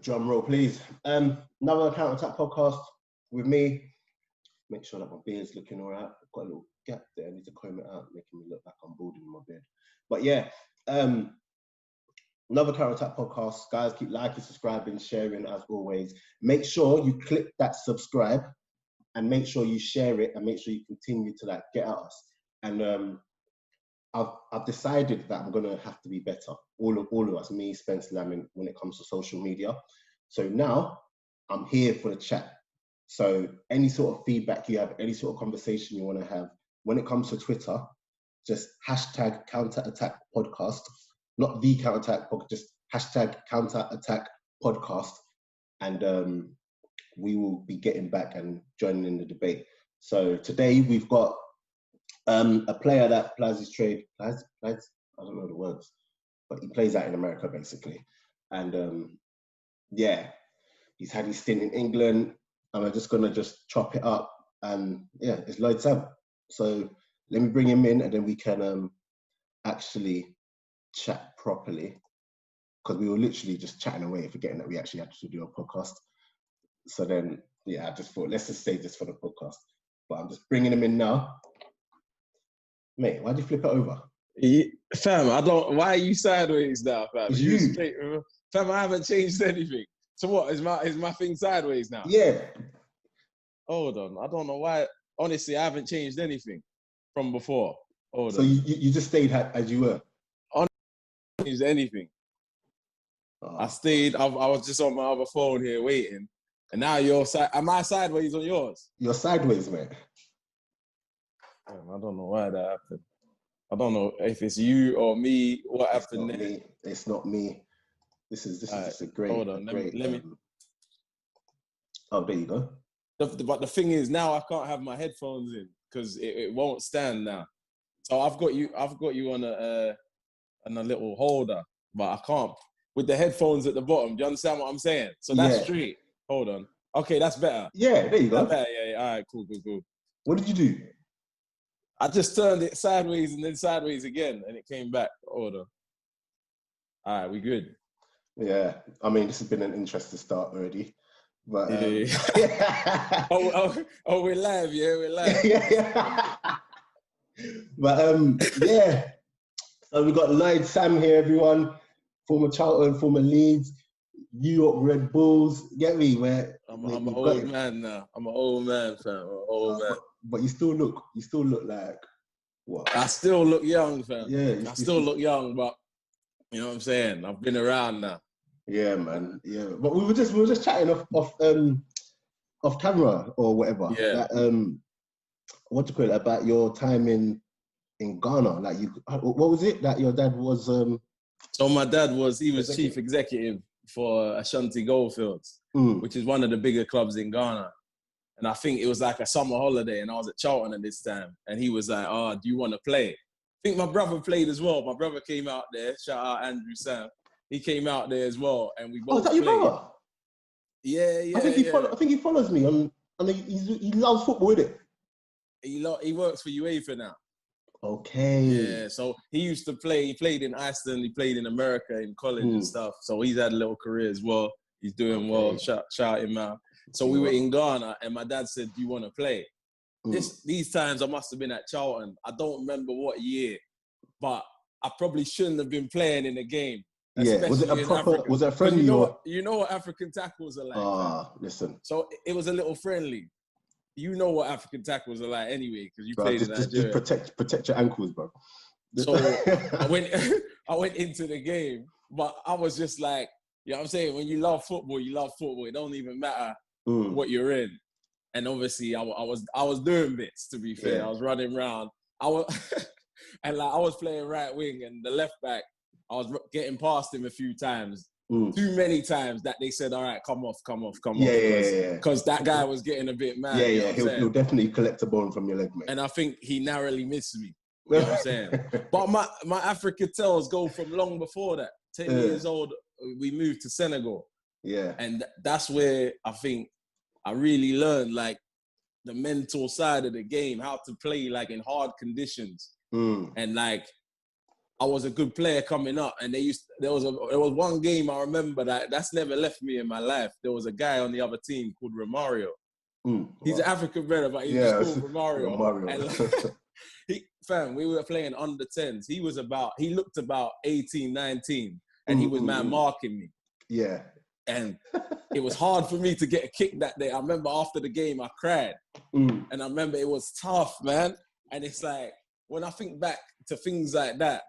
Drum roll, please. Another Counter Attack podcast with me. Make sure that my beard's looking all right. I've got a little gap there. I need to comb it out, making me look like I'm balding in my beard. But yeah, another Counter Attack podcast. Guys, keep liking, subscribing, sharing as always. Make sure you click that subscribe and make sure you share it and make sure you continue to get at us. And I've decided that I'm gonna have to be better. All of us, me, Spence, Lamin, when it comes to social media. So now I'm here for the chat. So any sort of feedback you have, any sort of conversation you want to have, when it comes to Twitter, just hashtag Counter Attack Podcast, not the Counter Attack Podcast, just hashtag Counter Attack Podcast, and we will be getting back and joining in the debate. So today we've got a player that plays his trade, I don't know the words, but he plays out in America basically. And yeah, he's had his stint in England, and we're just gonna chop it up. And yeah, it's Lloyd Sam. So let me bring him in, and then we can actually chat properly, because we were literally just chatting away, forgetting that we actually had to do a podcast. So then, yeah, I just thought, let's just save this for the podcast. But I'm just bringing him in now. Mate, why'd you flip it over? Fam, I don't. Why are you sideways now, fam? It's you. Straight, fam, I haven't changed anything. So what? Is my thing sideways now? Yeah. Hold on. I don't know why. Honestly, I haven't changed anything from before. Hold on. So you just stayed as you were? I haven't changed anything. Oh. I stayed. I was just on my other phone here waiting, and now you're am I sideways on yours? You're sideways, mate. I don't know why that happened. I don't know if it's you or me. What happened there? It's not me. This is just a great. Hold on, let me. Oh, there you go. But the thing is, now I can't have my headphones in because it won't stand now. So I've got you on a little holder, but I can't with the headphones at the bottom. Do you understand what I'm saying? So that's straight. Hold on. Okay, that's better. Yeah, there you go. That's better. Yeah. All right, cool. What did you do? I just turned it sideways and then sideways again, and it came back. Hold on. All right, we good. Yeah, I mean, this has been an interesting start already. But yeah. oh, we're live, yeah, we're live. yeah. But yeah. So we've got Lloyd Sam here, everyone. Former Charlton, former Leeds, New York Red Bulls. Get me? I'm an old man now. I'm an old man, fam. I'm an old man. But you still look like what? I still look young, fam. Yeah. I still look young, but you know what I'm saying? I've been around now. Yeah, man. Yeah. But we were just chatting off camera or whatever. Yeah. What do you call it, about your time in Ghana? Like what was it that your dad was So my dad was chief executive for Ashanti Goldfields, which is one of the bigger clubs in Ghana. And I think it was like a summer holiday, and I was at Charlton at this time. And he was like, "Oh, do you want to play?" I think my brother played as well. My brother came out there. Shout out Andrew Sam. He came out there as well, and we both. Oh, is that your brother? Yeah. I think he follows me on. He loves football, isn't it? He works for UEFA now. Okay. Yeah, so he used to play. He played in Iceland. He played in America in college and stuff. So he's had a little career as well. He's doing well. Shout him out. So we were in Ghana, and my dad said, "Do you want to play?" These times I must have been at Charlton. I don't remember what year, but I probably shouldn't have been playing in the game. Yeah, was it a proper? Africa. Was it a friendly? You know what African tackles are like. Listen. So it was a little friendly. You know what African tackles are like anyway, because you played in Nigeria. Just protect your ankles, bro. So I went into the game, but I was just like, you know what I'm saying? When you love football, you love football. It don't even matter what you're in. And obviously, I was doing bits, to be fair. Yeah. I was running around. I was playing right wing, and the left back, I was getting past him a few times. Too many times that they said, "All right, come off." Yeah. Because that guy was getting a bit mad. Yeah. He'll definitely collect a bone from your leg, mate. And I think he narrowly missed me. You know what I'm saying? But my Africa tells go from long before that. 10 years old, we moved to Senegal. Yeah. And that's where I think I really learned like the mental side of the game, how to play like in hard conditions. And like I was a good player coming up, and there was one game I remember that's never left me in my life. There was a guy on the other team called Romario. He's an African brother, but he's just called Romario. And like, we were playing under 10s. He looked about 18, 19, and he was marking me. Yeah. And it was hard for me to get a kick that day. I remember after the game, I cried. And I remember it was tough, man. And it's like, when I think back to things like that,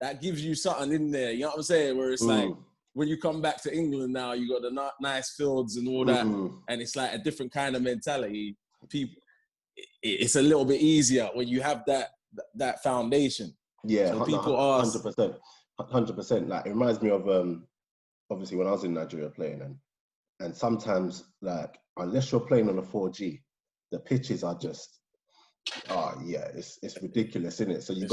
that gives you something in there. You know what I'm saying? Where it's like, when you come back to England now, you got the nice fields and all that. And it's like a different kind of mentality. People, it's a little bit easier when you have that foundation. Yeah, so people ask, 100%. Like, it reminds me of obviously when I was in Nigeria playing, and sometimes, like, unless you're playing on a 4G, the pitches are just, it's ridiculous, isn't it? So you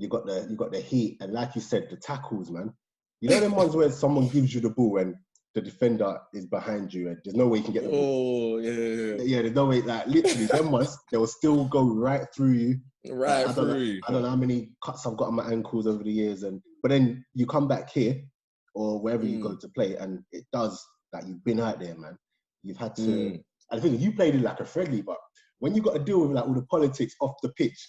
got the heat, and like you said, the tackles, man. You know them ones where someone gives you the ball and the defender is behind you and there's no way you can get the ball. Oh, yeah. Yeah, there's no way, like, literally, them ones, they will still go right through you. Right I through. I don't know how many cuts I've got on my ankles over the years, but then you come back here or wherever you go to play, and it does, like, you've been out there, man. You've had to, I think you played it like a friendly, but when you got to deal with, like, all the politics off the pitch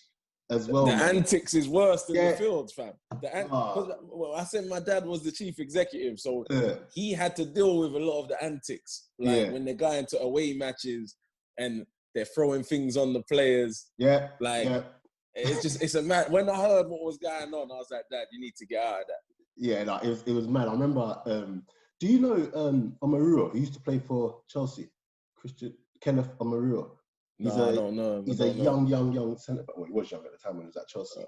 as well. The antics is worse than the fields, fam. I said my dad was the chief executive, so he had to deal with a lot of the antics. Like when they're going to away matches and they're throwing things on the players. It's a mad. When I heard what was going on, I was like, Dad, you need to get out of that. Yeah, like, it was mad. I remember, do you know Omaruro, who used to play for Chelsea? Kenneth Omaruro. I don't know. He's a young centre back. Well, he was young at the time when he was at Chelsea.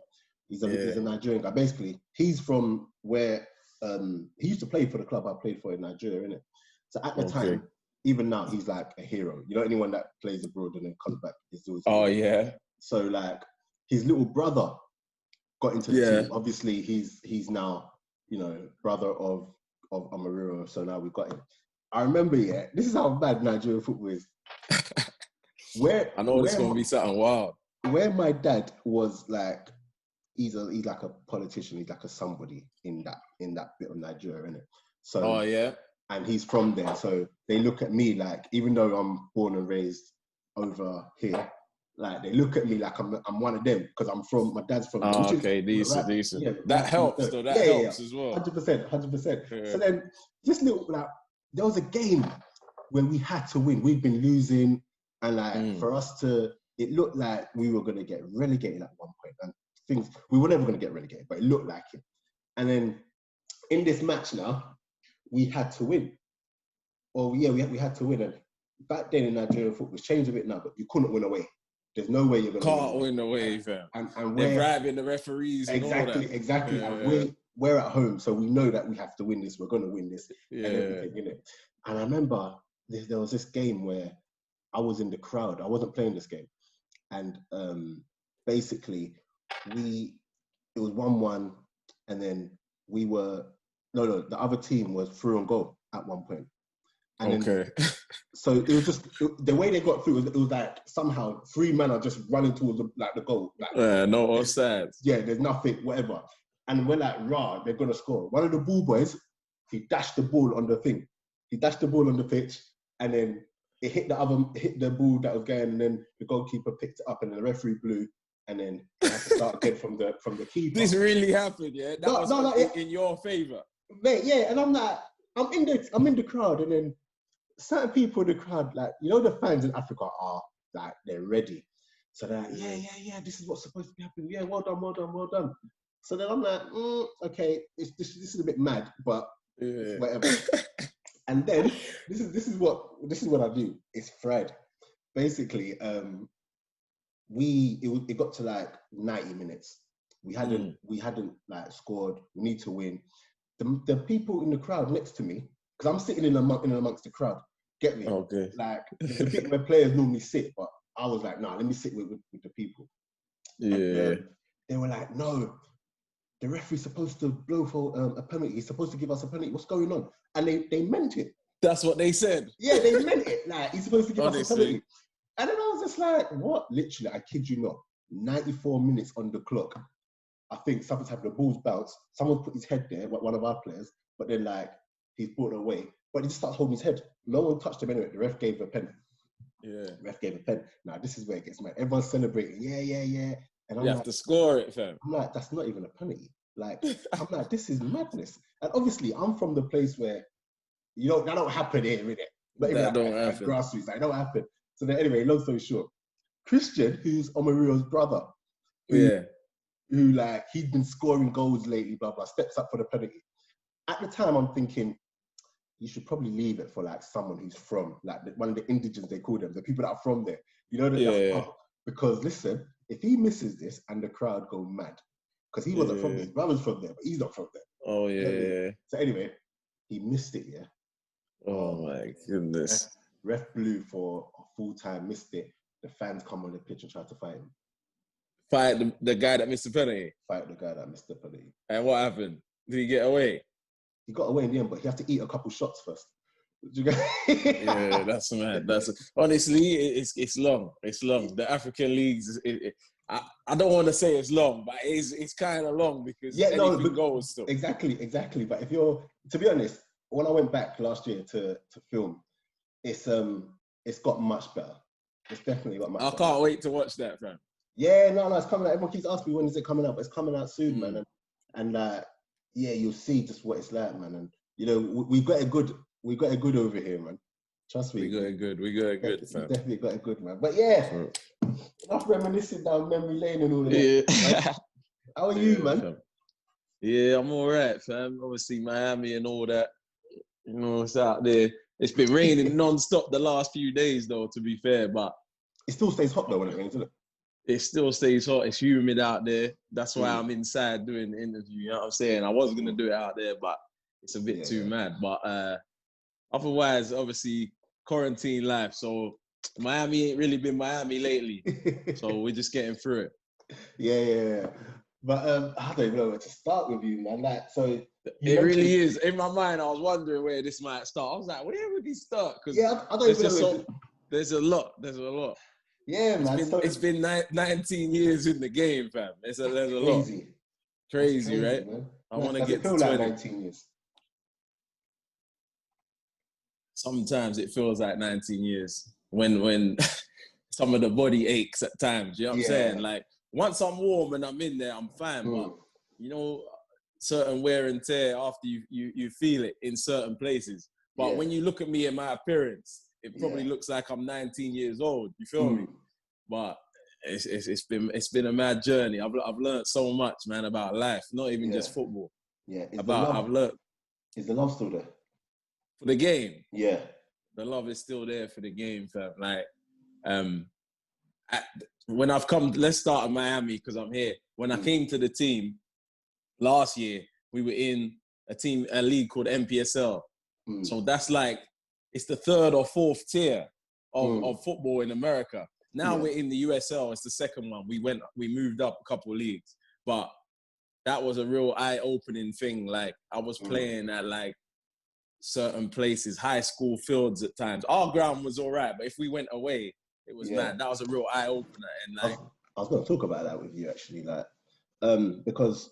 He's a Nigerian guy. Basically, he's from where he used to play for the club I played for in Nigeria, innit? So at the time, even now, he's like a hero. You know, anyone that plays abroad and then comes back is always So, like, his little brother got into the team. Obviously, he's now, you know, brother of Omaruro. So now we've got him. I remember, this is how bad Nigerian football is. I know it's going to be something wild. Where my dad was, like, he's like a politician. He's like a somebody in that bit of Nigeria, innit? So, and he's from there. So they look at me like, even though I'm born and raised over here, like, they look at me like I'm one of them because my dad's from. Decent. Yeah, that helps, though. That helps as well. 100%. So then, this little, like, there was a game where we had to win. We'd been losing. And, like, for us it looked like we were going to get relegated at one point. And we were never going to get relegated, but it looked like it. And then in this match now, we had to win. We had to win. And back then in Nigerian football, it's changed a bit now, but you couldn't win away. There's no way you're going to Can't win away, fam. And they're bribing the referees and all that. Exactly. And we're at home, so we know that we have to win this. We're going to win this. And everything, you know. And I remember there was this game where I was in the crowd. I wasn't playing this game. And basically, it was 1-1, and then the other team was through on goal at one point. And then, so it was just, the way they got through, it was like somehow 3 men are just running towards the goal. Like, no offsides. Yeah, there's nothing, whatever. And we're like, they're going to score. One of the ball boys, he dashed the ball on the thing. He dashed the ball on the pitch, and then it hit the ball that was going, and then the goalkeeper picked it up, and then the referee blew, and then I had to start again from the keeper. This really happened, yeah? That was in your favour. Mate, yeah, and I'm like, I'm in the crowd, and then certain people in the crowd, like, you know, the fans in Africa are like, they're ready. So they're like, yeah, this is what's supposed to be happening. Yeah, well done. So then I'm like, okay, this is a bit mad, but whatever. And then this is what I do. It's Fred. Basically, it got to like 90 minutes. We hadn't like scored. We need to win. The people in the crowd next to me, because I'm sitting in amongst the crowd. Get me? Okay. Like, the bit where players normally sit, but I was like, nah, let me sit with the people. Yeah. And, they were like, no, the referee's supposed to blow for a penalty. He's supposed to give us a penalty. What's going on? And they meant it. That's what they said. Yeah, they meant it. Like, he's supposed to give us a penalty. And then I was just like, what? Literally, I kid you not, 94 minutes on the clock. I think something's happened. The ball's bounced. Someone put his head there, one of our players, but then like he's brought it away. But he just starts holding his head. No one touched him anyway. The ref gave a pen. Yeah. The ref gave a pen. Now this is where it gets mad. Everyone's celebrating. Yeah. And I'm you have to score it, fam. I'm like, that's not even a penalty. Like, I'm like, this is madness. And obviously, I'm from the place where that don't happen here, innit? That don't happen. Grassroots, that don't happen. So then, anyway, long story short, Christian, who's Omario's brother, who like he'd been scoring goals lately, blah blah, steps up for the penalty. At the time, I'm thinking you should probably leave it for like someone who's from like one of the indigents, they call them, the people that are from there. Because listen, if he misses this and the crowd go mad, because he wasn't from there, his brother's from there, but he's not from there. Oh yeah. So anyway, he missed it. Yeah. Oh my goodness. Ref blew for a full time, missed it. The fans come on the pitch and try to fight him. Fight the guy that missed the penalty? Fight the guy that missed the penalty. And what happened? Did he get away? He got away in the end, but he had to eat a couple shots first. Yeah, that's mad. Honestly, it's long. It's long. The African leagues, I don't want to say it's long, but it's kind of long because anything goes still. Exactly. But if you're, to be honest, when I went back last year to film, it's got much better. It's definitely got much better. I can't wait to watch that, fam. Yeah, no, it's coming out. Everyone keeps asking me when is it coming out, but it's coming out soon, man. And you'll see just what it's like, man. And we've got a good over here, man. Trust me. We got it good. We definitely got it good, man. But yeah, enough reminiscing down memory lane and all of that. Right? How are you, man? Yeah, I'm all right, fam. Obviously, Miami and all that. It's out there. It's been raining non-stop the last few days, though, to be fair. But it still stays hot, though, when it rains, doesn't it? It still stays hot. It's humid out there. That's why I'm inside doing the interview. You know what I'm saying? I was going to do it out there, but it's a bit too mad. But otherwise, obviously, quarantine life. So Miami ain't really been Miami lately. So we're just getting through it. Yeah. But I don't even know where to start with you, man. Like, so it really is. In my mind, I was wondering where this might start. I was like, where would he start? Because I don't even know. There's a lot. Yeah, man. It's been 19 years in the game, fam. There's a lot. Crazy, right? Man. I want to get to 20. Like 19 years. Sometimes it feels like 19 years when some of the body aches at times. You know what I'm saying? Like, once I'm warm and I'm in there, I'm fine. But, certain wear and tear after you feel it in certain places. But when you look at me and my appearance, it probably looks like I'm 19 years old. You feel me? But it's been a mad journey. I've learned so much, man, about life, not even just football. Yeah. I've learned. Is the love still there? For the game? Yeah. The love is still there for the game, fam. Like, when I've come, let's start at Miami because I'm here. When I came to the team last year, we were in a league called MPSL. So that's like, it's the third or fourth tier of football in America. Now we're in the USL. It's the second one. We moved up a couple of leagues, but that was a real eye-opening thing. Like, I was playing at like certain places, high school fields at times. Our ground was all right, but if we went away, it was mad. That was a real eye-opener. And like, I was going to talk about that with you actually, like, because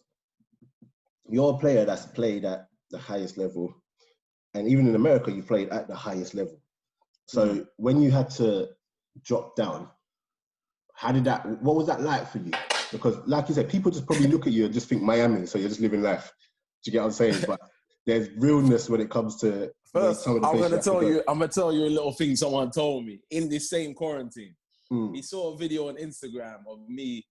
you're a player that's played at the highest level. And even in America, you played at the highest level. So when you had to drop down, what was that like for you? Because like you said, people just probably look at you and just think Miami, so you're just living life. Do you get what I'm saying? But there's realness when it comes to first, I'm gonna tell you a little thing someone told me in this same quarantine. He saw a video on Instagram of me.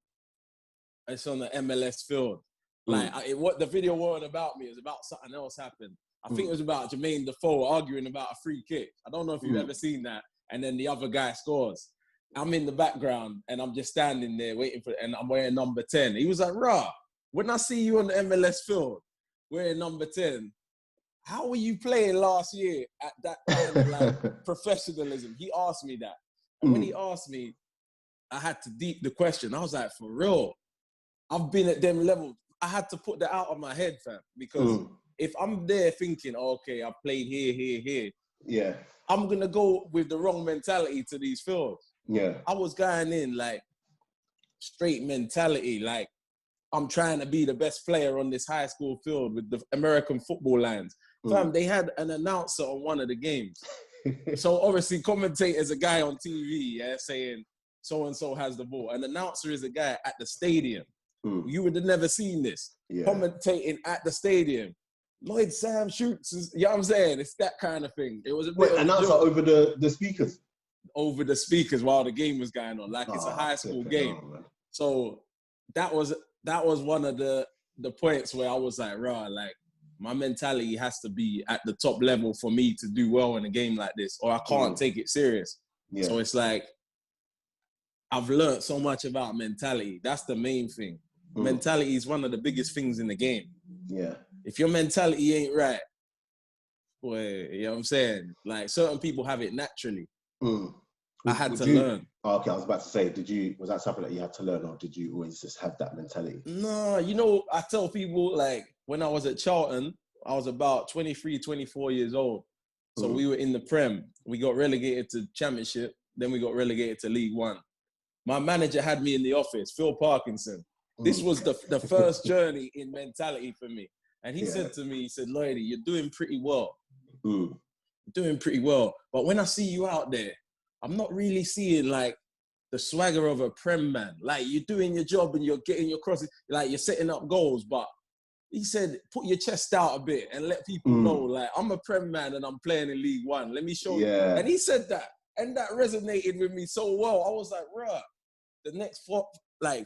It's on the MLS field. Like what the video wasn't about me, it was about something else happened. I think it was about Jermaine Defoe arguing about a free kick. I don't know if you've ever seen that. And then the other guy scores. I'm in the background and I'm just standing there waiting for it. And I'm wearing number 10. He was like, "Rah, when I see you on the MLS field wearing number 10, how were you playing last year at that kind of like professionalism?" He asked me that. And when he asked me, I had to deep the question. I was like, for real, I've been at them levels. I had to put that out of my head, fam, because if I'm there thinking, okay, I played here, I'm going to go with the wrong mentality to these fields. Yeah. I was going in like straight mentality, like I'm trying to be the best player on this high school field with the American football lines. Fam, they had an announcer on one of the games. So obviously, commentator is a guy on TV, saying so-and-so has the ball. An announcer is a guy at the stadium. You would have never seen this. Commentating at the stadium. Lloyd Sam shoots, you know what I'm saying? It's that kind of thing. It was a bit announcer over the speakers? Over the speakers while the game was going on. Like, it's a high school game. So that was one of the points where I was like, rah, like, my mentality has to be at the top level for me to do well in a game like this, or I can't take it serious. So it's like, I've learned so much about mentality. That's the main thing. Mentality is one of the biggest things in the game. If your mentality ain't right, boy, you know what I'm saying? Like, certain people have it naturally. I had to learn. Oh, okay, I was about to say, was that something that you had to learn, or did you always just have that mentality? No, you know, I tell people, like, when I was at Charlton, I was about 23, 24 years old. So we were in the Prem. We got relegated to Championship. Then we got relegated to League One. My manager had me in the office, Phil Parkinson. This was the first journey in mentality for me. And he said to me, he said, Lloydie, you're doing pretty well. You're doing pretty well. But when I see you out there, I'm not really seeing, like, the swagger of a Prem man. Like, you're doing your job and you're getting your crosses, like, you're setting up goals. But he said, put your chest out a bit and let people know, like, I'm a Prem man and I'm playing in League One. Let me show you. And he said that. And that resonated with me so well. I was like, bruh, the next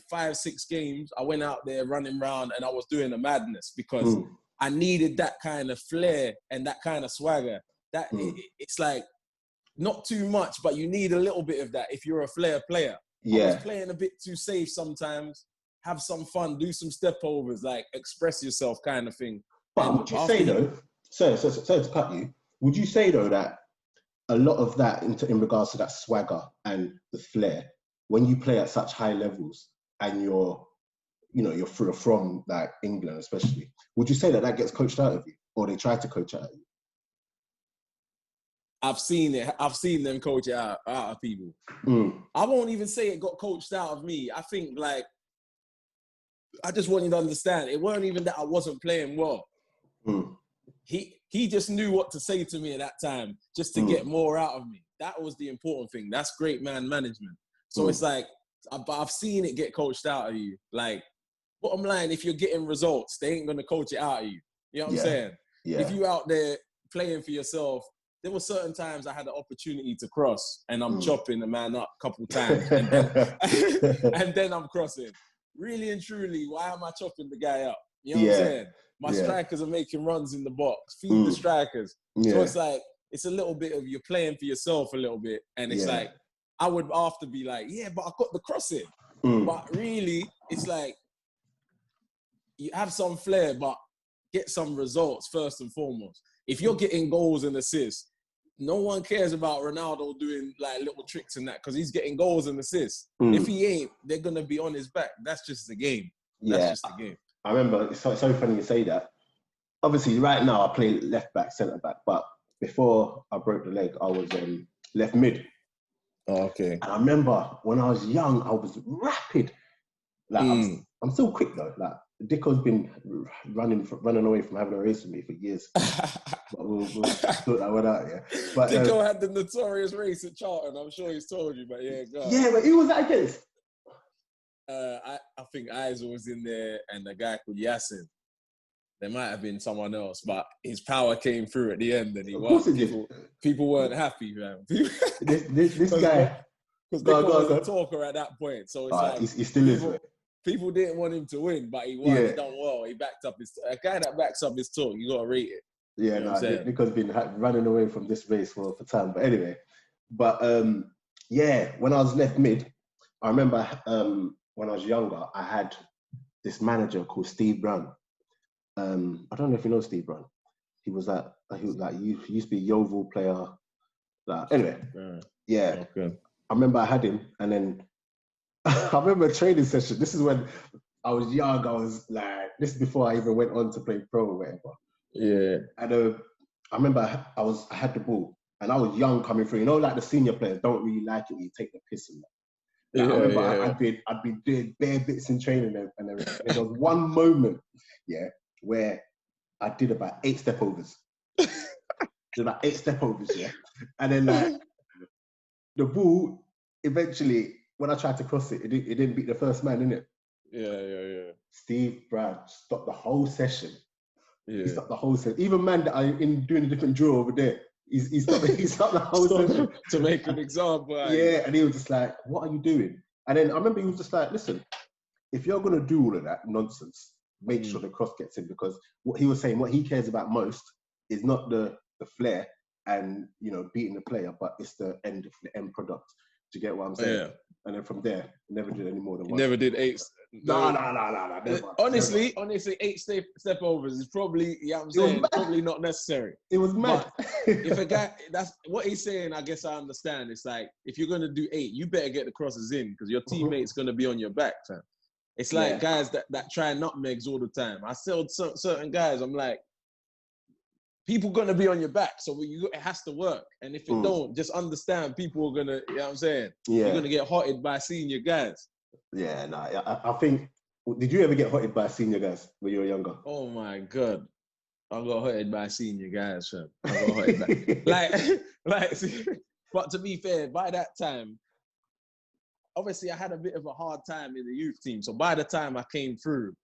5, 6 games, I went out there running around and I was doing a madness because I needed that kind of flair and that kind of swagger. That it's like, not too much, but you need a little bit of that if you're a flair player. I was playing a bit too safe sometimes. Have some fun, do some step overs, like, express yourself kind of thing. But would you say, though, sorry to cut you, would you say, though, that a lot of that in regards to that swagger and the flair, when you play at such high levels and you're from like England especially, would you say that gets coached out of you, or they try to coach it out of you? I've seen it. I've seen them coach it out of people. I won't even say it got coached out of me. I think, like, I just want you to understand, it weren't even that I wasn't playing well. He just knew what to say to me at that time just to get more out of me. That was the important thing. That's great man management. So it's like, I've seen it get coached out of you. Like, bottom line, if you're getting results, they ain't going to coach it out of you. You know what I'm saying? If you out there playing for yourself, there were certain times I had the opportunity to cross and I'm chopping the man up a couple times and then I'm crossing. Really and truly, why am I chopping the guy up? You know what I'm saying? My strikers are making runs in the box. Feed the strikers. So it's like, it's a little bit of you're playing for yourself a little bit. And it's like, I would after be like, but I got the crossing. But really, it's like, you have some flair, but get some results first and foremost. If you're getting goals and assists, no one cares about Ronaldo doing like little tricks and that because he's getting goals and assists. If he ain't, they're going to be on his back. That's just the game. That's just the game. I remember, it's so funny you say that. Obviously, right now I play left back, centre back, but before I broke the leg, I was left mid. Oh, okay. And I remember when I was young, I was rapid. Like, I'm still quick though. Like, Dicko's been running away from having a race with me for years. But we'll sort that one out, But Dicko had the notorious race at Charlton. I'm sure he's told you, but go on. Yeah, but who was that against? I think Eisel was in there and a guy called Yassin. There might have been someone else, but his power came through at the end and he won. People weren't happy, man. this guy. Because Dicko was a talker at that point. So it's like... He still is. People didn't want him to win, but he won. He done well. He backed up a guy that backs up his talk. You got to rate it. Yeah, Dicko's been running away from this race for time. But anyway, when I was left mid, I remember when I was younger, I had this manager called Steve Brown. I don't know if you know Steve Brown. He used to be a Yeovil player. Anyway, Okay. I remember I had him, and then I remember a training session. This is when I was young. I was like, this is before I even went on to play pro or whatever. Yeah. And I remember I had the ball, and I was young coming through. You know, like the senior players don't really like it when you take the piss and that. Like, I remember I'd been doing bare bits in training and everything. And there was one moment, where I did about 8 step overs. Yeah. And then like the ball, eventually, when I tried to cross it, it didn't beat the first man, innit? Yeah. Steve Brad stopped the whole session. Yeah. He stopped the whole session. Even man that I in doing a different drill over there, he stopped the whole session. To make an example. Yeah, and he was just like, what are you doing? And then I remember he was just like, listen, if you're going to do all of that nonsense, make sure the cross gets in, because what he was saying, what he cares about most is not the flair and, you know, beating the player, but it's the end product. Do you get what I'm saying? Yeah. And then from there, never did any more than one. Never did 8. No, never. Honestly, 8 step overs is probably, you know what I'm saying, probably not necessary. It was mad. But if a guy, that's what he's saying, I guess I understand. It's like, if you're going to do 8, you better get the crosses in, because your teammate's going to be on your back, fam. It's like guys that try nutmegs all the time. I told certain guys, I'm like, people going to be on your back, so it has to work. And if it don't, just understand people are going to, you know what I'm saying? Yeah. You're going to get hotted by senior guys. Yeah, I think, did you ever get hotted by senior guys when you were younger? Oh my God. I got hotted by senior guys, fam. I got hotted by, but to be fair, by that time, obviously I had a bit of a hard time in the youth team. So by the time I came through,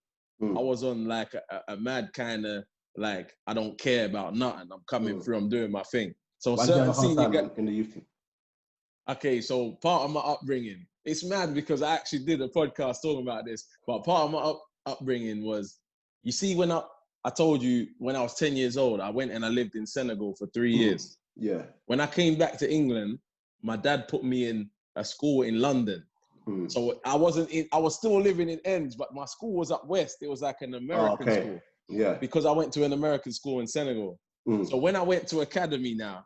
I was on like a mad kind of, like, I don't care about nothing. I'm coming through, I'm doing my thing. So why certain senior guys in the youth team. Okay, so part of my upbringing, it's mad because I actually did a podcast talking about this, but part of my upbringing was, you see, when I told you when I was 10 years old, I went and I lived in Senegal for 3 years. Yeah. When I came back to England, my dad put me in a school in London. So I was still living in Ends, but my school was up west. It was like an American school. Yeah. Because I went to an American school in Senegal. So when I went to academy now,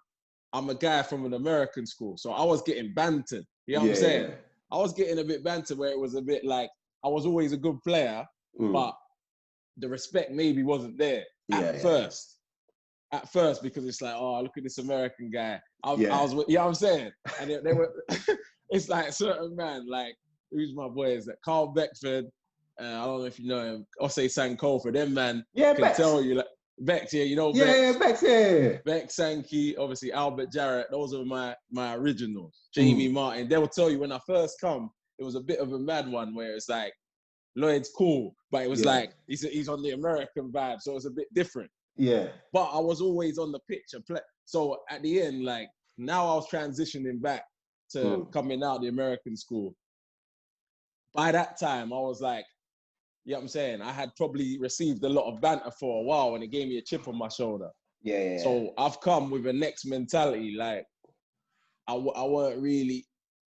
I'm a guy from an American school. So I was getting bantered. You know what I'm saying? Yeah. I was getting a bit bantered where it was a bit like, I was always a good player, but the respect maybe wasn't there at first. At first, because it's like, oh, look at this American guy. I was, you know what I'm saying? And they were, it's like certain man, like, who's my boys? Like Carl Beckford, I don't know if you know him, or say Sankofa, them man can Bex. tell you, like, Bex, you know Bex. Yeah, Bex, yeah. Bex, Sankey, obviously Albert Jarrett, those are my originals. Jamie Martin, they will tell you when I first come, it was a bit of a mad one where it's like, Lloyd's cool, but it was like, he's on the American vibe, so it was a bit different. Yeah. But I was always on the pitch and play. So at the end, like, now I was transitioning back to coming out the American school. By that time, I was like, you know what I'm saying? I had probably received a lot of banter for a while and it gave me a chip on my shoulder. Yeah. So I've come with a next mentality. Like, I weren't really,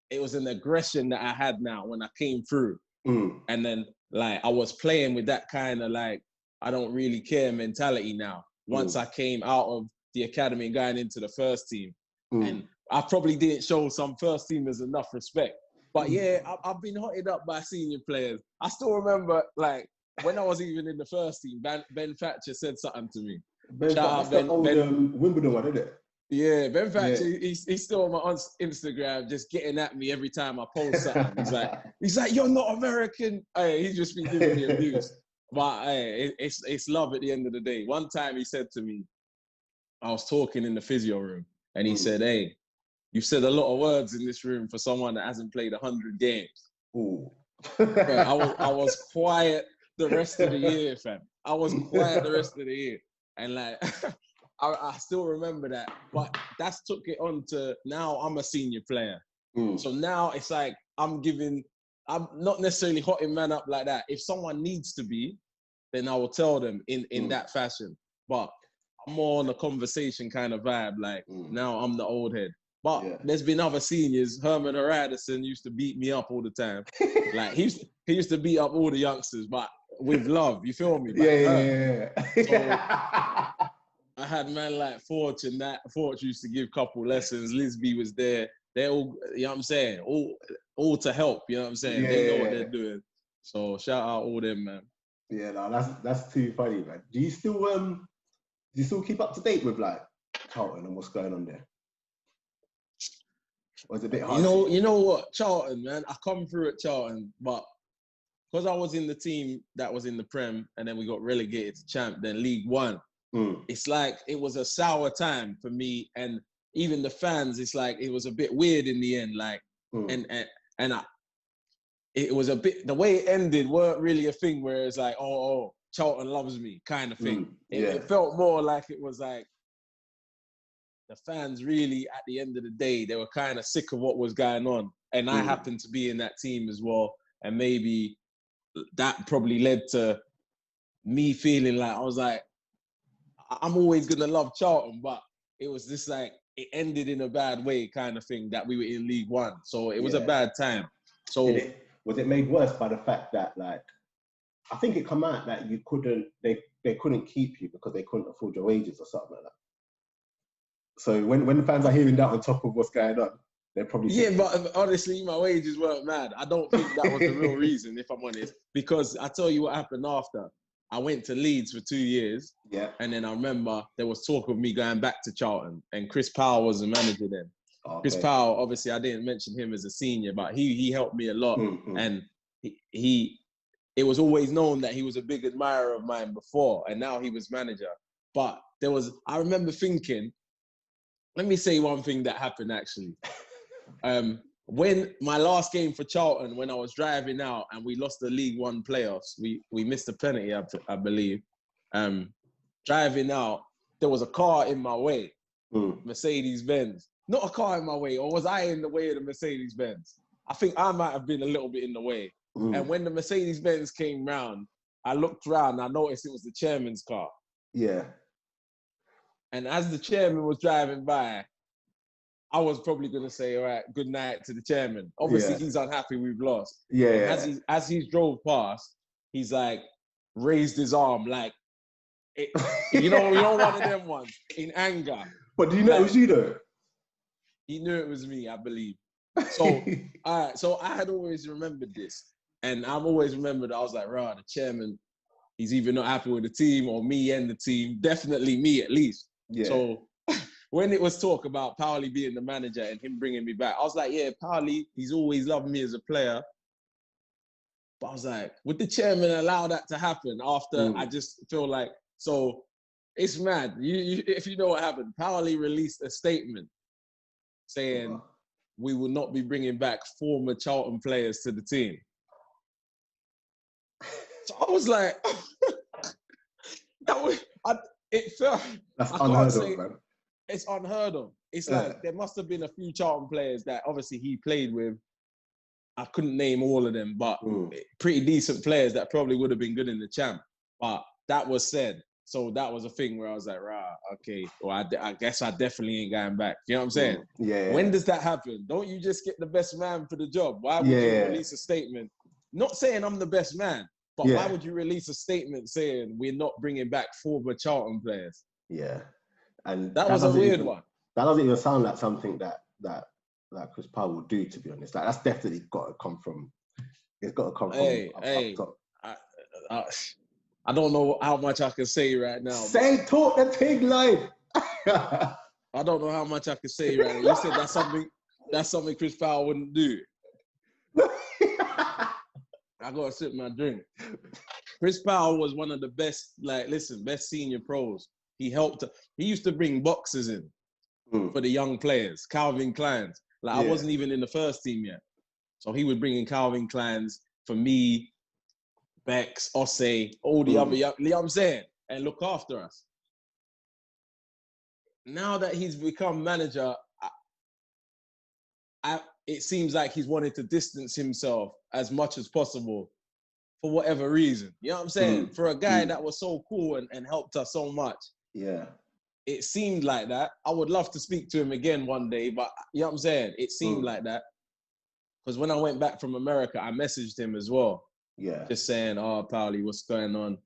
it was an aggression that I had now when I came through. And then, like, I was playing with that kind of, like, I don't really care mentality now. Once I came out of the academy and going into the first team. And I probably didn't show some first teamers enough respect. But yeah, I've been hotted up by senior players. I still remember, like, when I was even in the first team, Ben Thatcher said something to me. Shout out Ben. Wimbledon one, isn't it? Yeah, Ben Thatcher, he's still on my Instagram, just getting at me every time I post something. He's like, you're not American. Hey, he's just been giving me abuse. But hey, it's love at the end of the day. One time he said to me, I was talking in the physio room, and he said, hey, you've said a lot of words in this room for someone that hasn't played 100 games. Ooh. I was quiet the rest of the year, fam. I was quiet the rest of the year. And like, I still remember that. But that's took it on to now I'm a senior player. So now it's like, I'm not necessarily hotting man up like that. If someone needs to be, then I will tell them in that fashion. But I'm more on a conversation kind of vibe. Like, now I'm the old head. But there's been other seniors. Herman Haradison used to beat me up all the time. Like, he used to beat up all the youngsters, but with love. You feel me? Yeah. So, I had man like Forge and that. Forge used to give a couple lessons. Lisby was there. They're all, you know what I'm saying? All to help, you know what I'm saying? They know what they're doing. So shout out all them, man. Yeah, no, that's too funny, man. Do you still keep up to date with like Charlton and what's going on there? Was it a bit hard? You know what, Charlton, man. I come through at Charlton, but because I was in the team that was in the Prem, and then we got relegated to Champ, then League One. It's like it was a sour time for me, and even the fans. It's like it was a bit weird in the end, like, it was a bit, the way it ended weren't really a thing where it's like, oh, Charlton loves me kind of thing. It felt more like it was like the fans really, at the end of the day, they were kind of sick of what was going on. And I happened to be in that team as well. And maybe that probably led to me feeling like, I was like, I'm always going to love Charlton, but it was just like, it ended in a bad way kind of thing that we were in League One. So it was a bad time. So was it made worse by the fact that, like, I think it come out that you couldn't, they couldn't keep you because they couldn't afford your wages or something like that. So when the fans are hearing that on top of what's going on, they're probably thinking, but honestly, my wages weren't mad. I don't think that was the real reason, if I'm honest, because I tell you what happened after. I went to Leeds for 2 years, and then I remember there was talk of me going back to Charlton, and Chris Powell was the manager then. Okay. Chris Powell, obviously, I didn't mention him as a senior, but he helped me a lot, and it was always known that he was a big admirer of mine before, and now he was manager. But I remember thinking, let me say one thing that happened actually. When my last game for Charlton, when I was driving out and we lost the League One playoffs, we missed a penalty, I believe. Driving out, there was a car in my way, Mercedes-Benz. Not a car in my way, or was I in the way of the Mercedes-Benz? I think I might have been a little bit in the way. And when the Mercedes-Benz came round, I looked round and I noticed it was the chairman's car. Yeah. And as the chairman was driving by, I was probably going to say, all right, good night to the chairman. Obviously, he's unhappy we've lost. Yeah. As he drove past, he's like, raised his arm, like, you know, one of them ones, in anger. But do you know it was you though? He knew it was me, I believe. So, all right, so I had always remembered this. And I've always remembered, I was like, right, the chairman, he's either not happy with the team or me and the team. Definitely me, at least. Yeah. So when it was talk about Powley being the manager and him bringing me back, I was like, yeah, Powley, he's always loved me as a player. But I was like, would the chairman allow that to happen after I just feel like, so it's mad. If you know what happened, Powley released a statement saying we will not be bringing back former Charlton players to the team. So I was like, it felt... That's unheard of, man. It's unheard of. It's like there must have been a few Charlton players that obviously he played with. I couldn't name all of them, but pretty decent players that probably would have been good in the Champ. But that was said. So that was a thing where I was like, right, okay, well, I guess I definitely ain't going back. You know what I'm saying? Yeah. When does that happen? Don't you just get the best man for the job? Why would you release a statement? Not saying I'm the best man, but why would you release a statement saying we're not bringing back former Charlton players? Yeah. And that was a weird one. That doesn't even sound like something that Chris Powell would do, to be honest. Like, that's definitely got to come from... It's got to come from up top. I don't know how much I can say right now. Talk the pig line. I don't know how much I can say right now. You said that's something Chris Powell wouldn't do. I gotta sip my drink. Chris Powell was one of the best, best senior pros. He used to bring boxers in for the young players, Calvin Klein's. I wasn't even in the first team yet. So he would bring in Calvin Klein's for me, Bex, Osei, all the other young, you know what I'm saying? And look after us. Now that he's become manager, it seems like he's wanted to distance himself as much as possible for whatever reason. You know what I'm saying? For a guy that was so cool and helped us so much. Yeah. It seemed like that. I would love to speak to him again one day, but you know what I'm saying? It seemed like that. Because when I went back from America, I messaged him as well. Yeah. Just saying, oh, Powley, what's going on?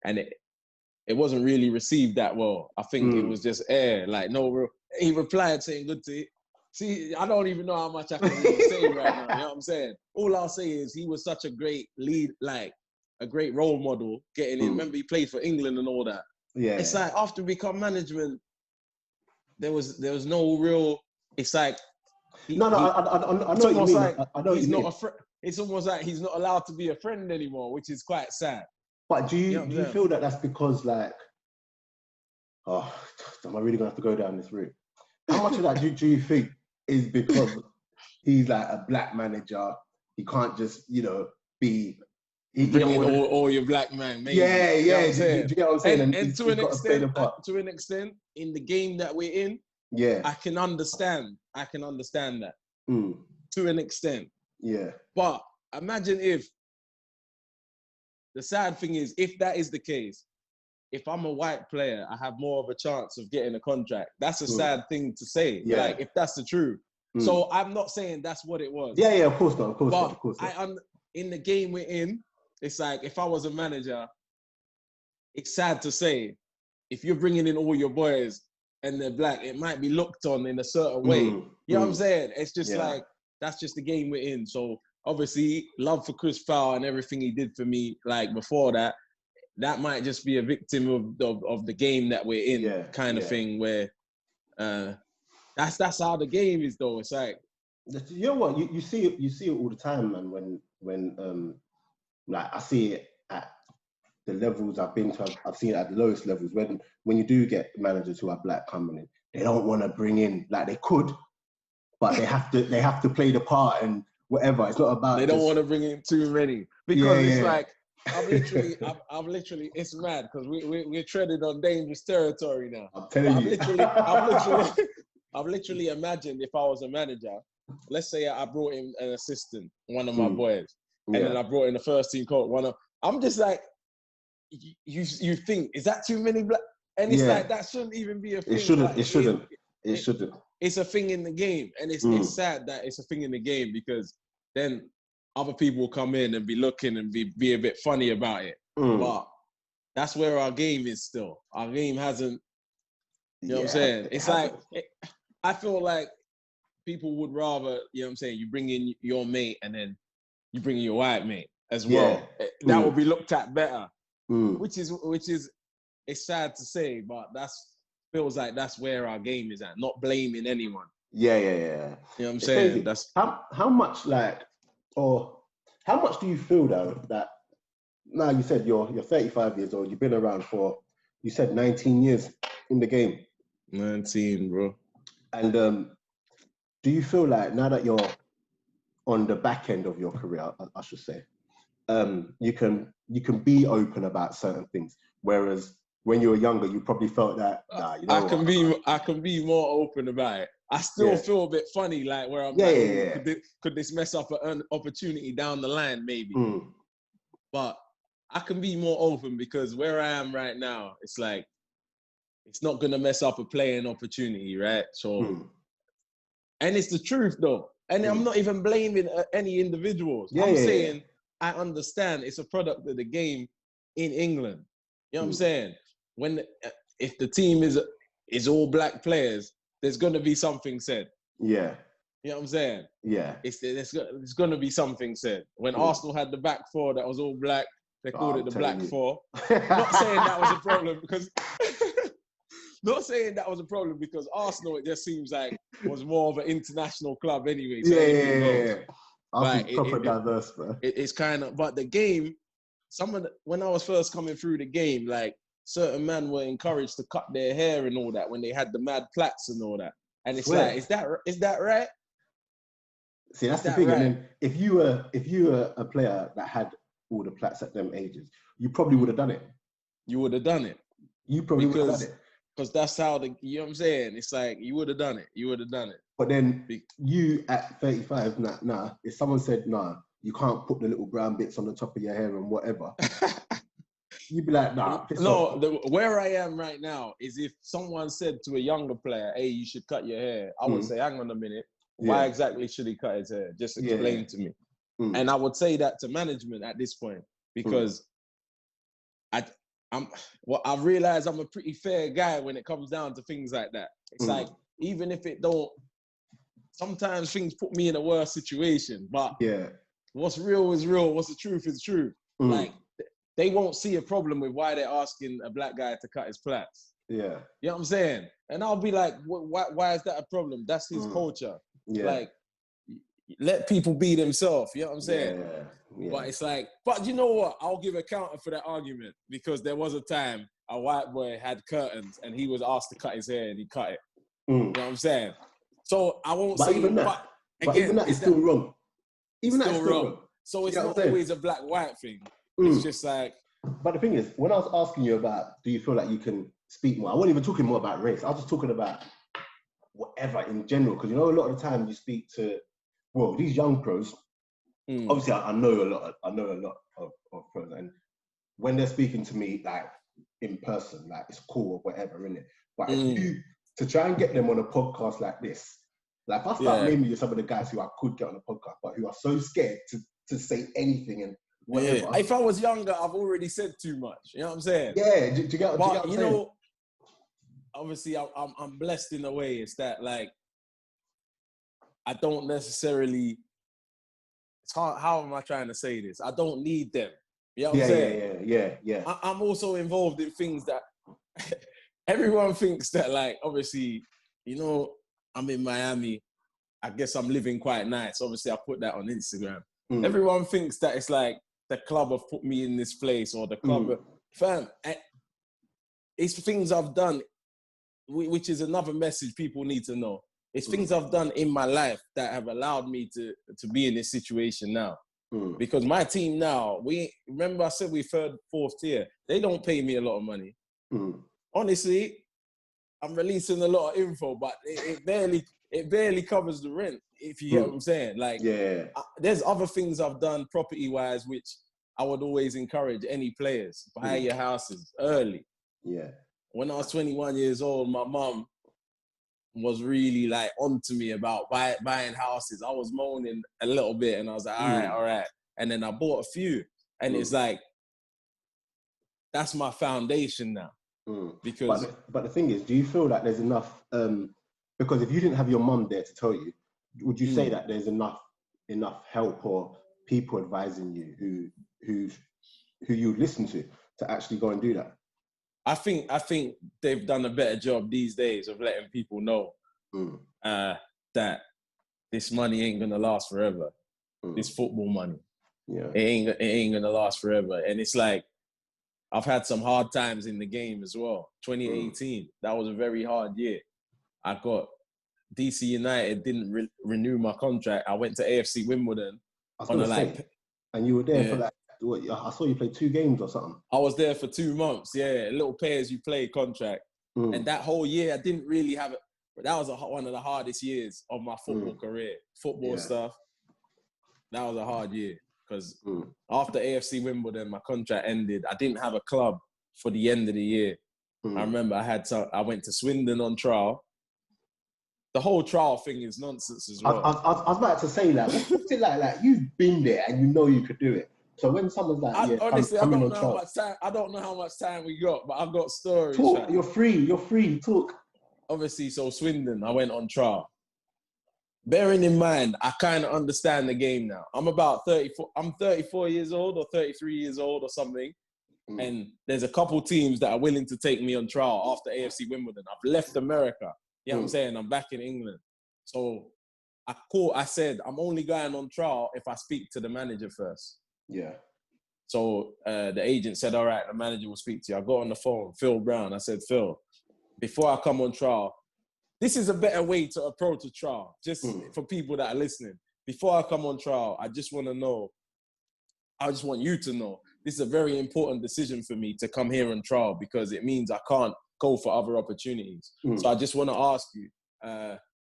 And it wasn't really received that well. I think it was just air. No real... He replied saying, good to you. See, I don't even know how much I can really say right now. You know what I'm saying? All I'll say is he was such a great lead, a great role model getting in. Remember, he played for England and all that. Yeah. It's like after we become management, there was no real... It's like I know what you mean. I know what you mean. It's almost like he's not allowed to be a friend anymore, which is quite sad. But do you feel that that's because, like, oh, am I really gonna have to go down this route? How much of that do you think is because he's like a black manager? He can't just, be. Bring in all your black man, maybe. Yeah. You know what I'm saying? Do you get what I'm saying? And to an extent, in the game that we're in, I can understand that. To an extent. Yeah. But imagine if the sad thing is, if that is the case, if I'm a white player, I have more of a chance of getting a contract. That's a sad thing to say. Yeah. Like, if that's the truth. So I'm not saying that's what it was. Yeah, of course not. Of course not. In the game we're in, it's like, if I was a manager, it's sad to say, if you're bringing in all your boys and they're black, it might be looked on in a certain way. You know what I'm saying? It's just like, that's just the game we're in. So obviously, love for Chris Fowl and everything he did for me, like before that, that might just be a victim of the game that we're in, kind of thing, where that's how the game is, though. It's like, you know what, you see it all the time, man. When like, I see it at the levels I've been to. I've seen it at the lowest levels. When you do get managers who are black coming in, they don't want to bring in, like, they could, but they have to play the part and whatever. It's not about. They don't want to bring in too many, because it's like, I've literally, it's mad, because we're treading on dangerous territory now. I'm telling you. I've literally imagined, if I was a manager, let's say I brought in an assistant, one of my boys, and then I brought in the first team coach. I'm just like, you think, is that too many black? And it's like, that shouldn't even be a thing. It shouldn't. It's a thing in the game, and it's sad that it's a thing in the game, because then other people will come in and be looking and be a bit funny about it. But that's where our game is still. Our game hasn't, you know what I'm saying? It's like, I feel like people would rather, you know what I'm saying, you bring in your mate and then you bring in your white mate as well. That will be looked at better, which is, it's sad to say, but feels like that's where our game is at, not blaming anyone. Yeah. You know what I'm saying? Crazy. That's how much, like, or how much do you feel, though, that now you said you're 35 years old, you've been around for, you said 19 years in the game. 19, bro. And do you feel like, now that you're on the back end of your career, I should say, you can be open about certain things, whereas when you were younger, you probably felt that, I can be more open about it. I still feel a bit funny, like, where I'm could this mess up an opportunity down the line, maybe? But I can be more open, because where I am right now, it's like, it's not going to mess up a playing opportunity, right? So, and it's the truth, though. And I'm not even blaming any individuals. I'm saying, I understand it's a product of the game in England. You know what I'm saying? If the team is all black players, there's going to be something said. Yeah. You know what I'm saying? Yeah. There's going to be something said. When Arsenal had the back four that was all black, they called it the black four. Not saying that was a problem, because... Not saying that was a problem, because Arsenal, it just seems like, was more of an international club anyway. So Arsenal's proper diverse, bro. It's kind of, but the game, when I was first coming through the game, like, certain men were encouraged to cut their hair and all that when they had the mad plaits and all that. And it's like, is that right? See, that's the thing. Right? And then if you were a player that had all the plaits at them ages, you probably would have done it. You would have done it. You probably would have done it. Because that's how you know what I'm saying? It's like, you would have done it. You would have done it. But then you at 35, if someone said, nah, you can't put the little brown bits on the top of your hair and whatever, you'd be like, nah, piss off. Where I am right now is, if someone said to a younger player, hey, you should cut your hair, I would say, hang on a minute, why exactly should he cut his hair? Just explain to me. And I would say that to management at this point, because I've realized I'm a pretty fair guy when it comes down to things like that. It's like, even if it don't, sometimes things put me in a worse situation, but what's real is real, what's the truth is true. Like, they won't see a problem with why they're asking a black guy to cut his plaits. Yeah. You know what I'm saying? And I'll be like, why is that a problem? That's his culture. Yeah. Like, let people be themselves. You know what I'm saying? Yeah. But it's like, but you know what? I'll give a counter for that argument, because there was a time a white boy had curtains and he was asked to cut his hair and he cut it. You know what I'm saying? So I won't say. Even that, but even that is still wrong. Even that is still wrong. So it's not always a black-white thing. It's just like. But the thing is, when I was asking you about, do you feel like you can speak more? I wasn't even talking more about race. I was just talking about whatever in general, because you know a lot of the time you speak to, well, these young pros. Obviously, I know a lot. I know a lot of pros, and when they're speaking to me like in person, like it's cool or whatever, isn't it? But if you to try and get them on a podcast like this, like if I start naming you some of the guys who I could get on a podcast, but who are so scared to say anything and whatever. Yeah. If I was younger, I've already said too much. You know what I'm saying? Yeah. Do you get what I'm saying? Know, obviously, I'm blessed in a way. It's that like I don't necessarily. It's hard. How am I trying to say this? I don't need them. You know what I'm saying? Yeah. I'm also involved in things that everyone thinks that, like, obviously, you know, I'm in Miami. I guess I'm living quite nice. Obviously, I put that on Instagram. Everyone thinks that it's like the club have put me in this place or the club. Fam, it's things I've done, which is another message people need to know. It's things I've done in my life that have allowed me to be in this situation now. Because my team now, remember I said we third, fourth tier. They don't pay me a lot of money. Honestly, I'm releasing a lot of info, but it barely covers the rent, if you get what I'm saying. Like, there's other things I've done property-wise, which I would always encourage any players. Buy your houses early. Yeah. When I was 21 years old, my mum was really like onto me about buying houses. I was moaning a little bit and I was like, all right. And then I bought a few. And it's like, that's my foundation now. Because but the thing is, do you feel like there's enough, because if you didn't have your mum there to tell you, would you say that there's enough help or people advising you who you listen to actually go and do that? I think they've done a better job these days of letting people know that this money ain't gonna last forever. This football money, it ain't gonna last forever. And it's like I've had some hard times in the game as well. 2018, that was a very hard year. I got DC United didn't renew my contract. I went to AFC Wimbledon and you were there for like. I saw you play 2 games or something. I was there for 2 months, a little pay-as-you-play contract. And that whole year, I didn't really have it. That was one of the hardest years of my football career. Football stuff, that was a hard year. Because after AFC Wimbledon, my contract ended. I didn't have a club for the end of the year. I remember I went to Swindon on trial. The whole trial thing is nonsense as well. I was about to say that. What's it like? Like, you've been there and you know you could do it. So when someone's like, honestly, I don't know how much time we got, but I've got stories. Talk. You're free. Talk. Obviously, so Swindon, I went on trial. Bearing in mind, I kind of understand the game now. I'm about 34. I'm 34 years old or 33 years old or something. And there's a couple teams that are willing to take me on trial after AFC Wimbledon. I've left America. You know what I'm saying? I'm back in England. So I said, I'm only going on trial if I speak to the manager first. Yeah. So the agent said, all right, the manager will speak to you. I got on the phone, Phil Brown. I said, Phil, before I come on trial, this is a better way to approach a trial, just for people that are listening. Before I come on trial, I just want you to know, this is a very important decision for me to come here on trial because it means I can't go for other opportunities. So I just want to ask you,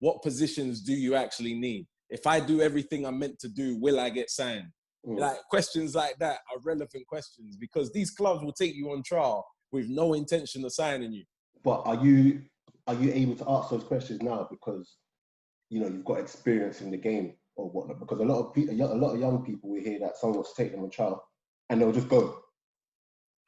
what positions do you actually need? If I do everything I'm meant to do, will I get signed? Like, questions like that are relevant questions because these clubs will take you on trial with no intention of signing you. But are you able to ask those questions now because you've got experience in the game or whatnot? Because a lot of young people will hear that someone wants to take them on trial and they'll just go.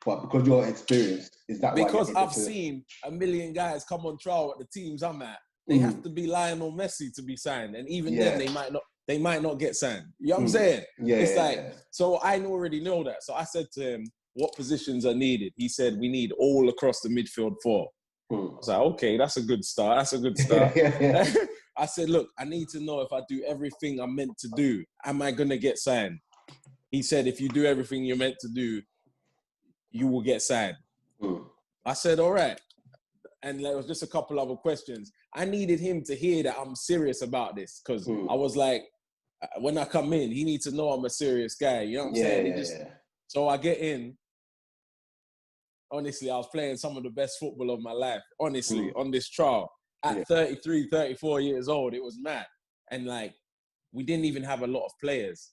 But because you're experienced, is that because I've seen a million guys come on trial at the teams I'm at? They have to be Lionel Messi to be signed, and even then they might not get signed. You know what I'm saying? So I already know that. So I said to him, what positions are needed? He said, we need all across the midfield 4. I was like, okay, that's a good start. I I said, look, I need to know if I do everything I'm meant to do, am I going to get signed? He said, if you do everything you're meant to do, you will get signed. I said, all right. And there was just a couple other questions. I needed him to hear that I'm serious about this because I was like, when I come in, he needs to know I'm a serious guy. You know what I'm saying? So I get in. Honestly, I was playing some of the best football of my life. Honestly, on this trial. At 33, 34 years old, it was mad. And like, we didn't even have a lot of players.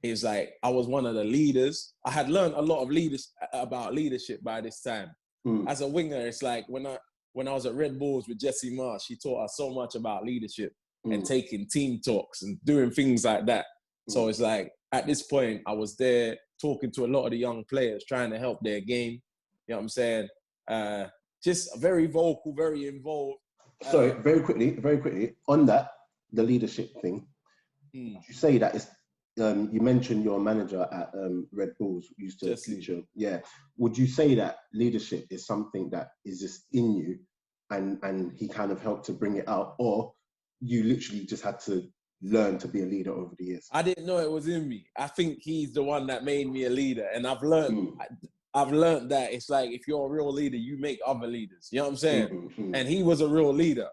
It's like, I was one of the leaders. I had learned a lot of about leadership by this time. As a winger, it's like when I was at Red Bulls with Jesse Marsh, he taught us so much about leadership and taking team talks and doing things like that. So it's like, at this point, I was there talking to a lot of the young players, trying to help their game. You know what I'm saying? Just very vocal, very involved. Sorry, very quickly, on that, the leadership thing, you say that it's, you mentioned your manager at Red Bulls used to teach you. Yeah. Would you say that leadership is something that is just in you and he kind of helped to bring it out, or you literally just had to learn to be a leader over the years? I didn't know it was in me. I think he's the one that made me a leader. And I've learned that it's like, if you're a real leader, you make other leaders. You know what I'm saying? And he was a real leader.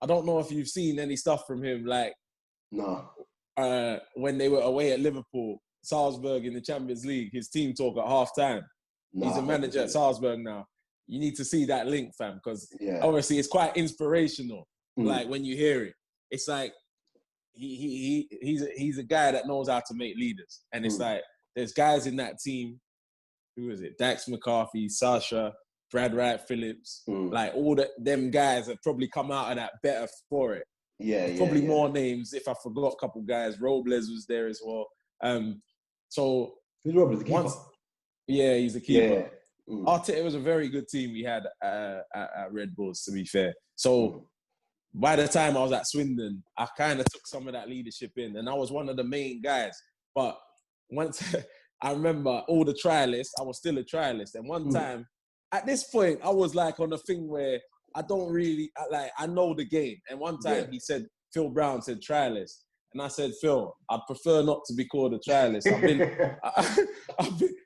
I don't know if you've seen any stuff from him, like, no. When they were away at Liverpool, Salzburg in the Champions League, his team talk at half-time. He's a manager at Salzburg now. You need to see that link, fam, because obviously it's quite inspirational. Like, when you hear it, it's like he's a guy that knows how to make leaders. And it's like, there's guys in that team. Who is it? Dax McCarthy, Sasha, Brad Wright Phillips. Like, all them guys have probably come out of that better for it. Probably more names. If I forgot a couple guys, Robles was there as well. So who's Robles, the keeper? He's a keeper. It was a very good team we had at Red Bulls, to be fair. So by the time I was at Swindon, I kind of took some of that leadership in, and I was one of the main guys. But once I remember all the trialists, I was still a trialist, and one time, at this point, I was like on a thing where I don't really, I know the game. And one time he said, Phil Brown said trialist. And I said, Phil, I'd prefer not to be called a trialist.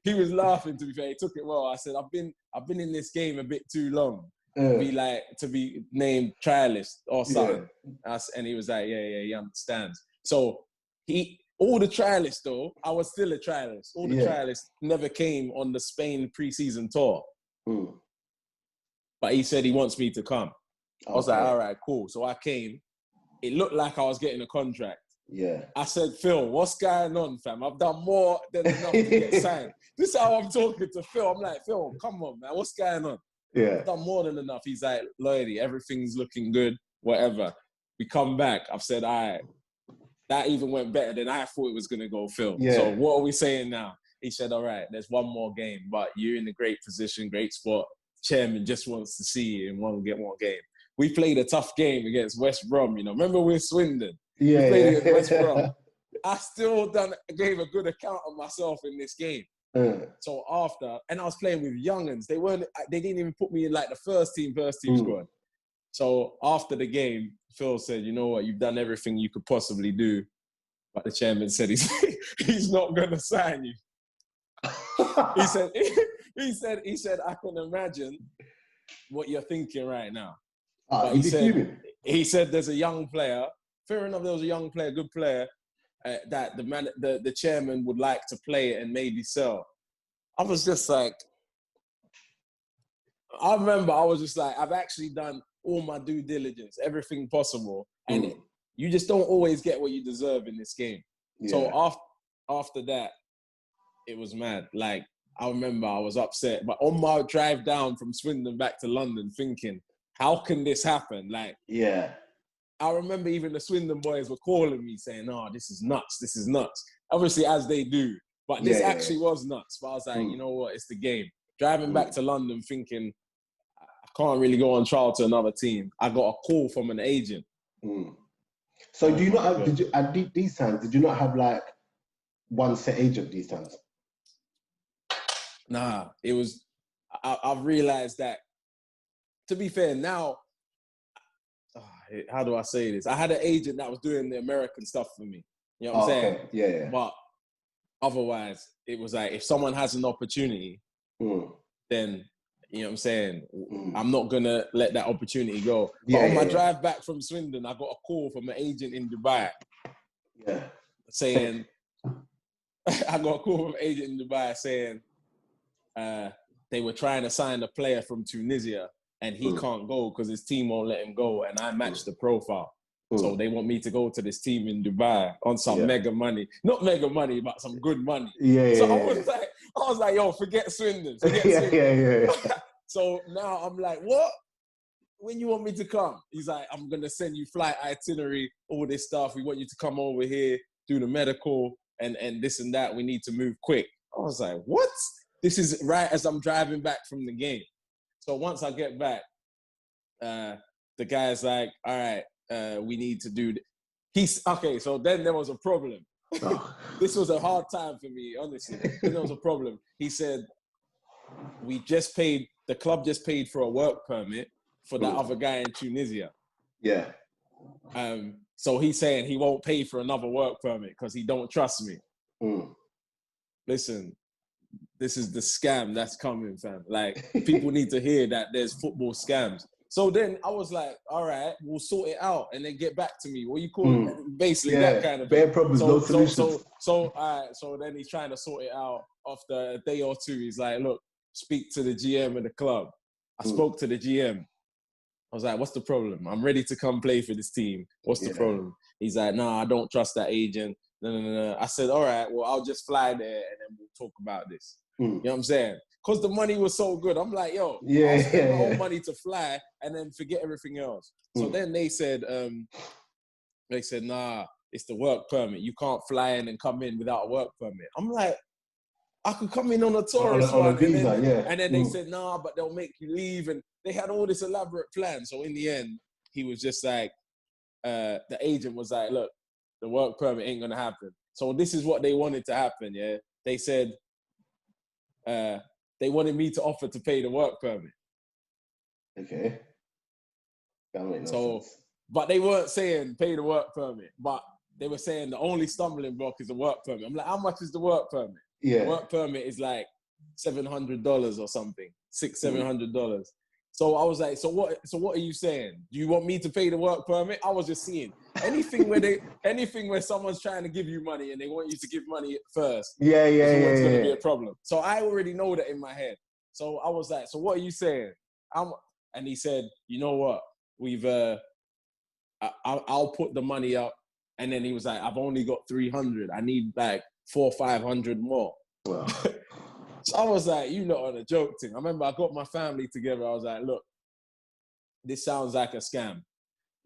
He was laughing, to be fair. He took it well. I said, I've been in this game a bit too long to be named trialist or something. And he was like, yeah, he understands. So all the trialists though, I was still a trialist. All the trialists never came on the Spain pre-season tour. But he said he wants me to come. I was like, all right, cool. So I came. It looked like I was getting a contract. Yeah. I said, Phil, what's going on, fam? I've done more than enough to get signed. This is how I'm talking to Phil. I'm like, Phil, come on, man. What's going on? Yeah. I've done more than enough. He's like, Lloydie, everything's looking good, whatever. We come back. I've said, all right. That even went better than I thought it was going to go, Phil. Yeah. So what are we saying now? He said, all right, there's one more game, but you're in a great position, great spot. Chairman just wants to see you and want to get more game. We played a tough game against West Brom, you know. Remember with Swindon? We played against West Brom. I still gave a good account of myself in this game. So after, and I was playing with young'uns. They didn't even put me in like the first team squad. So after the game, Phil said, you know what, you've done everything you could possibly do. But the chairman said he's not going to sign you. He said, I can imagine what you're thinking right now. But he said there's a young player. Fair enough, there was a young player, good player, that the chairman would like to play and maybe sell. I was just like, I remember I was just like, I've actually done all my due diligence, everything possible. And you just don't always get what you deserve in this game. Yeah. So after that, it was mad. Like, I remember I was upset. But on my drive down from Swindon back to London thinking, how can this happen? Like, yeah. I remember even the Swindon boys were calling me saying, oh, this is nuts. This is nuts. Obviously, as they do. But this actually was nuts. But I was like, you know what? It's the game. Driving back to London thinking, I can't really go on trial to another team. I got a call from an agent. So do you not have, at these times, did you not have like one set agent these times? Nah, it was, I've realized that, to be fair, now, how do I say this? I had an agent that was doing the American stuff for me. You know what I'm saying? Okay. Yeah. But otherwise, it was like, if someone has an opportunity, then, you know what I'm saying, I'm not going to let that opportunity go. But on my drive back from Swindon, I got a call from an agent in Dubai saying, I got a call from an agent in Dubai saying they were trying to sign a player from Tunisia and he can't go because his team won't let him go, and I matched the profile. So they want me to go to this team in Dubai on some mega money. Not mega money, but some good money. I was like, yo, forget Swindon. So now I'm like, what? When you want me to come? He's like, I'm going to send you flight itinerary, all this stuff. We want you to come over here, do the medical and this and that. We need to move quick. I was like, what? This is right as I'm driving back from the game. So once I get back, the guy's like, all right, we need to do okay, so then there was a problem. This was a hard time for me, honestly. Then there was a problem. He said, the club just paid for a work permit for that other guy in Tunisia. Yeah. So he's saying he won't pay for another work permit because he don't trust me. Listen, this is the scam that's coming, fam. Like, people need to hear that there's football scams. So then I was like, all right, we'll sort it out and then get back to me. What you call it? Basically, that kind of thing. Bad problems, no solutions. So then he's trying to sort it out after a day or two. He's like, look, speak to the GM of the club. I spoke to the GM. I was like, what's the problem? I'm ready to come play for this team. What's the problem? He's like, no, I don't trust that agent. No. I said, all right, well, I'll just fly there and then we'll talk about this. You know what I'm saying? Because the money was so good. I'm like, yo, I'll spend my own money to fly and then forget everything else. So then they said, nah, it's the work permit. You can't fly in and come in without a work permit. I'm like, I could come in on a tourist one. And then they said, nah, but they'll make you leave. And they had all this elaborate plan. So in the end, he was just like, the agent was like, look, the work permit ain't going to happen. So this is what they wanted to happen, yeah? They said, they wanted me to offer to pay the work permit. Okay. That makes no sense. But they weren't saying pay the work permit, but they were saying the only stumbling block is the work permit. I'm like, how much is the work permit? Yeah. The work permit is like $700 or something, $700. So I was like, so what are you saying? Do you want me to pay the work permit? I was just seeing anything where someone's trying to give you money and they want you to give money first. It's going to be a problem. So I already know that in my head. So I was like, so what are you saying? And he said, you know what? I'll put the money up. And then he was like, I've only got 300. I need like 400 or 500 more. Wow. So I was like, you lot on a joke thing. I remember I got my family together. I was like, look, this sounds like a scam.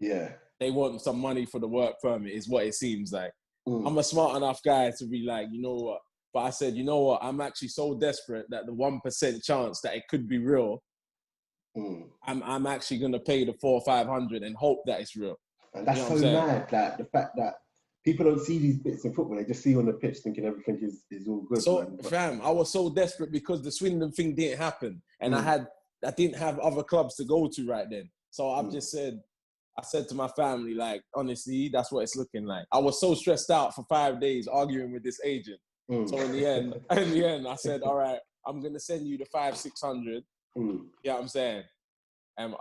Yeah. They want some money for the work permit is what it seems like. I'm a smart enough guy to be like, you know what? But I said, you know what? I'm actually so desperate that the 1% chance that it could be real, I'm actually going to pay the 400 or 500 and hope that it's real. And that's so mad, like the fact that people don't see these bits in football. They just see on the pitch thinking everything is all good. So, fam, I was so desperate because the Swindon thing didn't happen. And I didn't have other clubs to go to right then. So I said to my family, like, honestly, that's what it's looking like. I was so stressed out for 5 days arguing with this agent. So in the end, I said, all right, I'm going to send you the 500-600. You know what I'm saying? And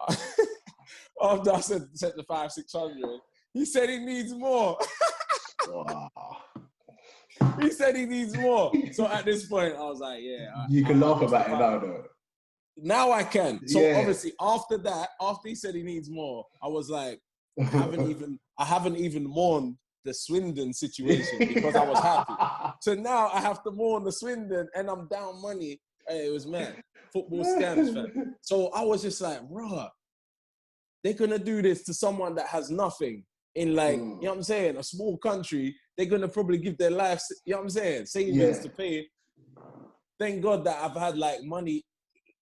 after I sent the 500-600, he said he needs more. Wow. He said he needs more. So at this point, I was like, yeah. You can laugh about it now, though. Now I can. So obviously, after he said he needs more, I was like, I haven't even mourned the Swindon situation because I was happy. So now I have to mourn the Swindon and I'm down money. Hey, it was mad. Football scams, fam. So I was just like, bruh, they're going to do this to someone that has nothing in like, you know what I'm saying, a small country. They're going to probably give their life, you know what I'm saying, savings to pay. Thank God that I've had like money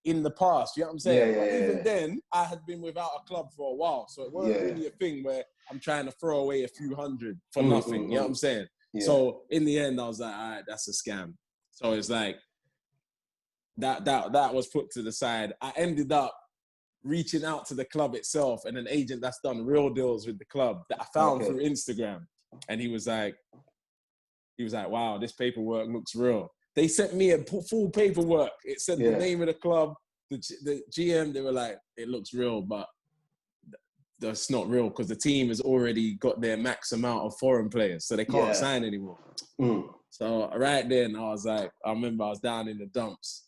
in the past, you know what I'm saying? But even then, I had been without a club for a while. So it wasn't really a thing where I'm trying to throw away a few hundred for nothing, you know what I'm saying? Yeah. So in the end, I was like, all right, that's a scam. So it's like, that was put to the side. I ended up reaching out to the club itself and an agent that's done real deals with the club that I found through Instagram. And he was like, wow, this paperwork looks real. They sent me a full paperwork. It said the name of the club, the GM. They were like, it looks real, but that's not real because the team has already got their max amount of foreign players, so they can't sign anymore. So right then, I remember I was down in the dumps.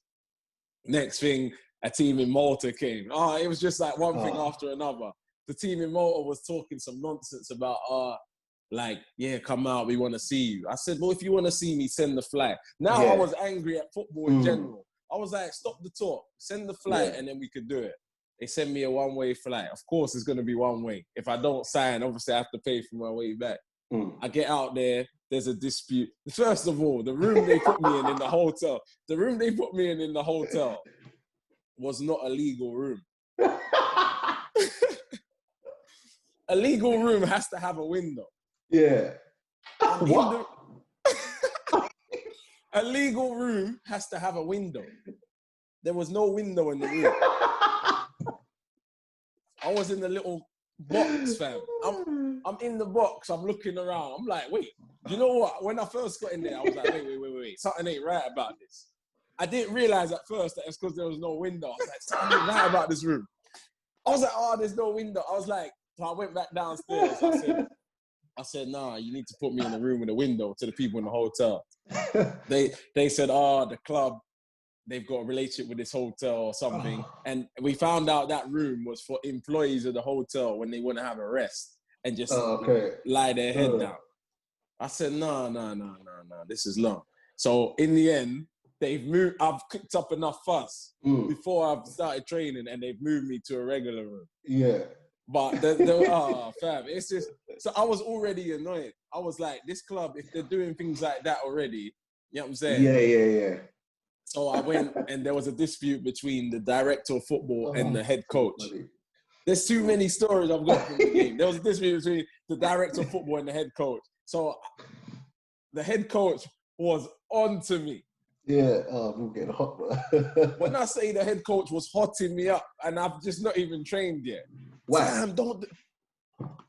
Next thing, a team in Malta came. It was just like one thing after another. The team in Malta was talking some nonsense about, come out, we want to see you. I said, well, if you want to see me, send the flight. Now I was angry at football in general. I was like, stop the talk, send the flight, and then we could do it. They send me a one-way flight. Of course, it's going to be one way. If I don't sign, obviously I have to pay for my way back. I get out there, there's a dispute. First of all, the room they put me in the hotel, was not a legal room. A legal room has to have a window. Yeah. A legal room has to have a window. There was no window in the room. I was in the little box, fam. I'm in the box. I'm looking around. I'm like, wait, you know what? When I first got in there, I was like, wait. Something ain't right about this. I didn't realize at first that it's because there was no window. I was like, something ain't right about this room. I was like, there's no window. I was like, so I went back downstairs. I said, nah, you need to put me in a room with a window to the people in the hotel. They said, the club, they've got a relationship with this hotel or something. And we found out that room was for employees of the hotel when they want to have a rest and just lie their head down. I said, no, this is long. So in the end, I've cooked up enough fuss before I've started training and they've moved me to a regular room. Yeah. But fam, it's just, so I was already annoyed. I was like, this club, if they're doing things like that already, you know what I'm saying? Yeah. So I went and there was a dispute between the director of football and the head coach. Buddy. There's too many stories I've got from the game. There was a dispute between the director of football and the head coach. So the head coach was on to me. Yeah, I'm getting hot, bro. When I say the head coach was hotting me up and I've just not even trained yet. Why? Sam,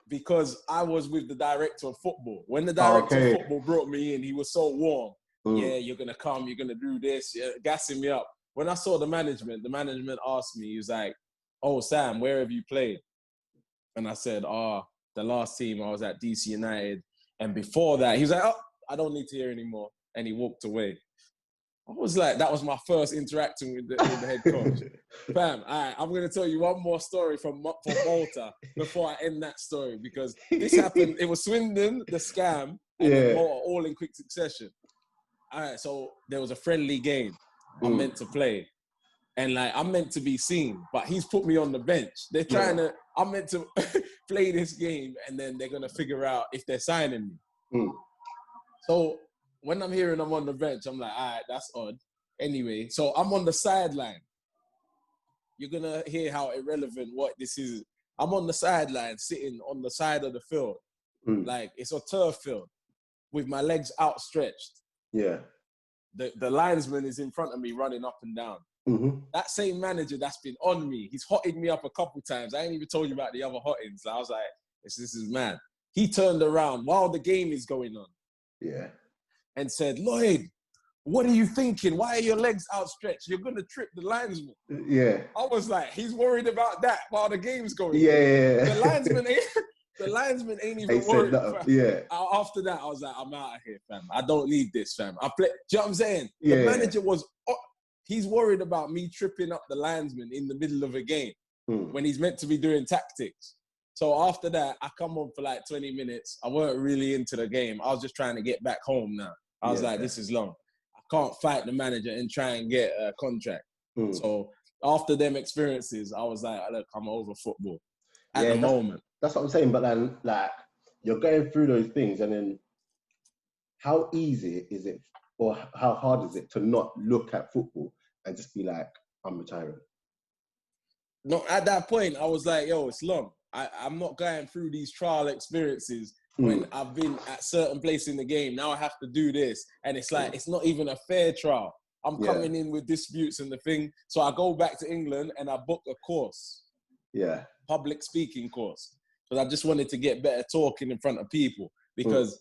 because I was with the director of football. When the director of football brought me in, he was so warm. Yeah, you're going to come, you're going to do this, gassing me up. When I saw the management asked me, he was like, oh, Sam, where have you played? And I said, the last team I was at DC United. And before that, he was like, I don't need to hear anymore. And he walked away. I was like, that was my first interaction with the head coach. Bam, all right, I'm going to tell you one more story from Malta before I end that story because this happened, it was Swindon, the scam, and then Malta, all in quick succession. All right, so there was a friendly game I'm meant to play. And I'm meant to be seen, but he's put me on the bench. I'm meant to play this game and then they're going to figure out if they're signing me. So when I'm hearing I'm on the bench, I'm like, all right, that's odd. Anyway, so I'm on the sideline. You're going to hear how irrelevant what this is. I'm on the sideline, sitting on the side of the field. Like, it's a turf field with my legs outstretched. Yeah. The linesman is in front of me running up and down. That same manager that's been on me, he's hotted me up a couple times. I ain't even told you about the other hottings. I was like, this is mad. He turned around while the game is going on. Yeah. And said, Lloyd, what are you thinking? Why are your legs outstretched? You're going to trip the linesman. Yeah. I was like, he's worried about that while the game's going on. Yeah. The linesman ain't even worried. Yeah. After that, I was like, I'm out of here, fam. I don't need this, fam. Do you know what I'm saying? Yeah. The manager he's worried about me tripping up the linesman in the middle of a game when he's meant to be doing tactics. So after that, I come on for 20 minutes. I weren't really into the game. I was just trying to get back home now. I was this is long. I can't fight the manager and try and get a contract. So after them experiences, I was like, look, I'm over football at the moment. That's what I'm saying. But then, you're going through those things, and then how easy is it, or how hard is it to not look at football and just be like, I'm retiring? No, at that point, I was like, yo, it's long. I'm not going through these trial experiences when I've been at certain places in the game. Now I have to do this. And it's it's not even a fair trial. I'm coming in with disputes and the thing. So I go back to England and I book a course. public speaking course. Because I just wanted to get better talking in front of people. Because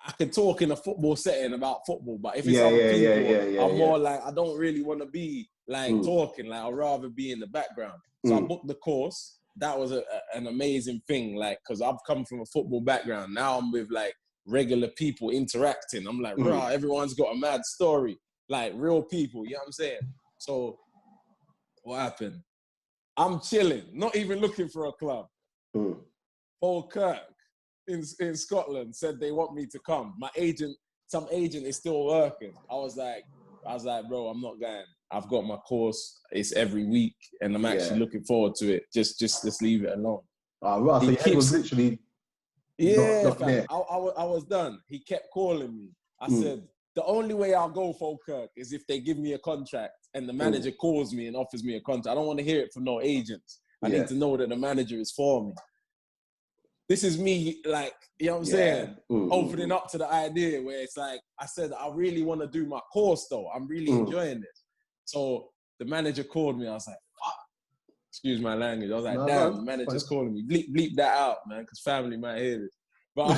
I can talk in a football setting about football, but if it's other people, I'm more like, I don't really want to be like talking. Like, I'd rather be in the background. So I booked the course. That was an amazing thing. Like, because I've come from a football background. Now I'm with like regular people interacting. I'm like, rah, everyone's got a mad story. Like real people, you know what I'm saying? So what happened? I'm chilling, not even looking for a club. Falkirk in Scotland said they want me to come. Some agent is still working. I was like, bro, I'm not going. I've got my course. It's every week, and I'm actually looking forward to it. Just leave it alone. Oh, right. So your head was literally not there. I was done. He kept calling me. I said, the only way I'll go Falkirk is if they give me a contract and the manager calls me and offers me a contract. I don't want to hear it from no agents. I need to know that the manager is for me. This is me, like, you know what I'm saying? Opening up to the idea where it's like, I said, I really want to do my course though. I'm really enjoying this. So the manager called me. I was like, fuck. Excuse my language. I was like, damn, the manager's calling me. Bleep that out, man, because family might hear this. But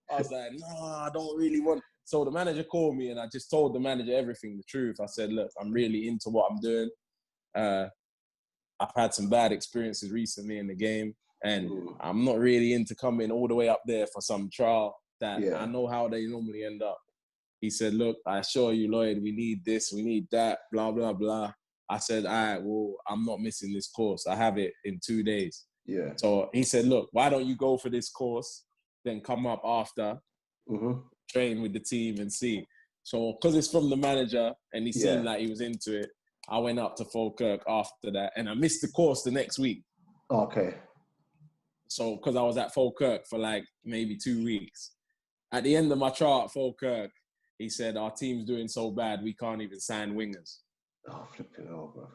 I was like, no, I don't really want. So the manager called me and I just told the manager everything, the truth. I said, look, I'm really into what I'm doing. I've had some bad experiences recently in the game. And I'm not really into coming all the way up there for some trial that I know how they normally end up. He said, look, I assure you, Lloyd, we need this, we need that, blah, blah, blah. I said, all right, well, I'm not missing this course. I have it in 2 days. So he said, look, why don't you go for this course, then come up after, train with the team and see. So because it's from the manager and he seemed like he was into it, I went up to Falkirk after that and I missed the course the next week. Okay. So, because I was at Falkirk for like maybe 2 weeks. At the end of my trial at Falkirk, he said, our team's doing so bad, we can't even sign wingers. Oh, flipping hell, bro.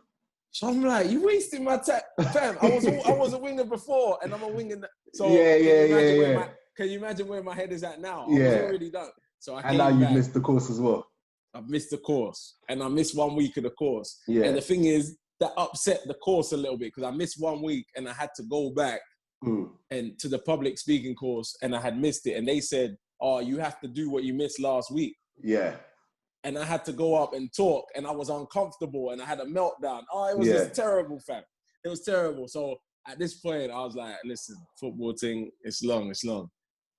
So I'm like, you wasting my time. Fam, I was a winger before, and I'm a winger. So can you imagine where my head is at now? I was already done. So I came back. And now you missed the course as well. I've missed the course, and I missed 1 week of the course. And the thing is, that upset the course a little bit, because I missed 1 week, and I had to go back and to the public speaking course, and I had missed it. And they said, oh, you have to do what you missed last week. And I had to go up and talk, and I was uncomfortable, and I had a meltdown. Oh, it was just terrible, fam. It was terrible. So at this point, I was like, listen, football thing, it's long.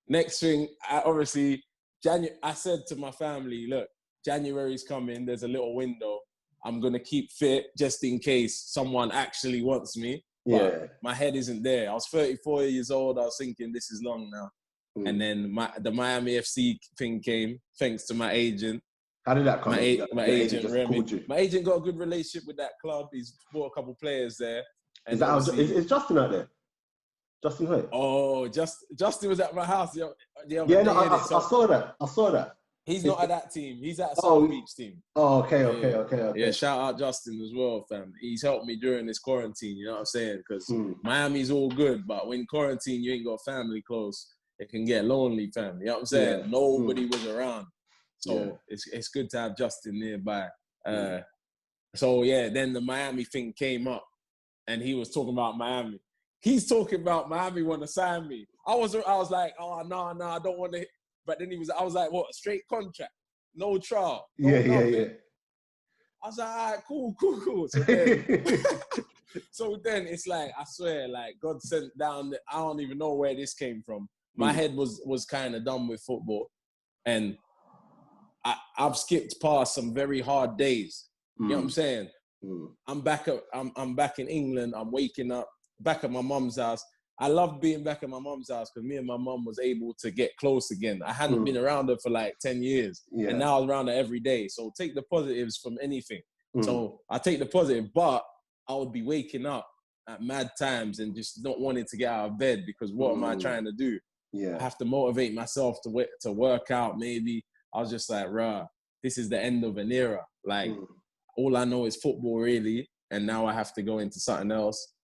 Next thing, I said to my family, look, January's coming, there's a little window. I'm going to keep fit just in case someone actually wants me. But my head isn't there. I was 34 years old. I was thinking, this is long now. And then the Miami FC thing came, thanks to my agent. How did that come? My agent Remy. My agent got a good relationship with that club. He's brought a couple players there. And is Justin out there? Justin Hoyt? Oh, Justin was at my house. I saw that. He's not at that team. He's at South Beach team. Oh, okay. Yeah, shout out Justin as well, fam. He's helped me during this quarantine, you know what I'm saying? Because Miami's all good, but when quarantine, you ain't got family close, it can get lonely, fam. You know what I'm saying? Nobody was around. So it's good to have Justin nearby. So, then the Miami thing came up, and he was talking about Miami. He's talking about Miami want to sign me. I was like, oh, no, I don't want to. But then I was like, what, straight contract? No trial? No nothing. I was like, all right, cool. So then it's like, I swear, like God sent down, I don't even know where this came from. My head was kind of done with football. And I've skipped past some very hard days. You know what I'm saying? I'm back in England. I'm waking up back at my mum's house. I love being back at my mum's house because me and my mum was able to get close again. I hadn't been around her for like 10 years. And now I was around her every day. So take the positives from anything. So I take the positive, but I would be waking up at mad times and just not wanting to get out of bed because what am I trying to do? I have to motivate myself to work out maybe. I was just like, this is the end of an era. Like, all I know is football, really, and now I have to go into something else.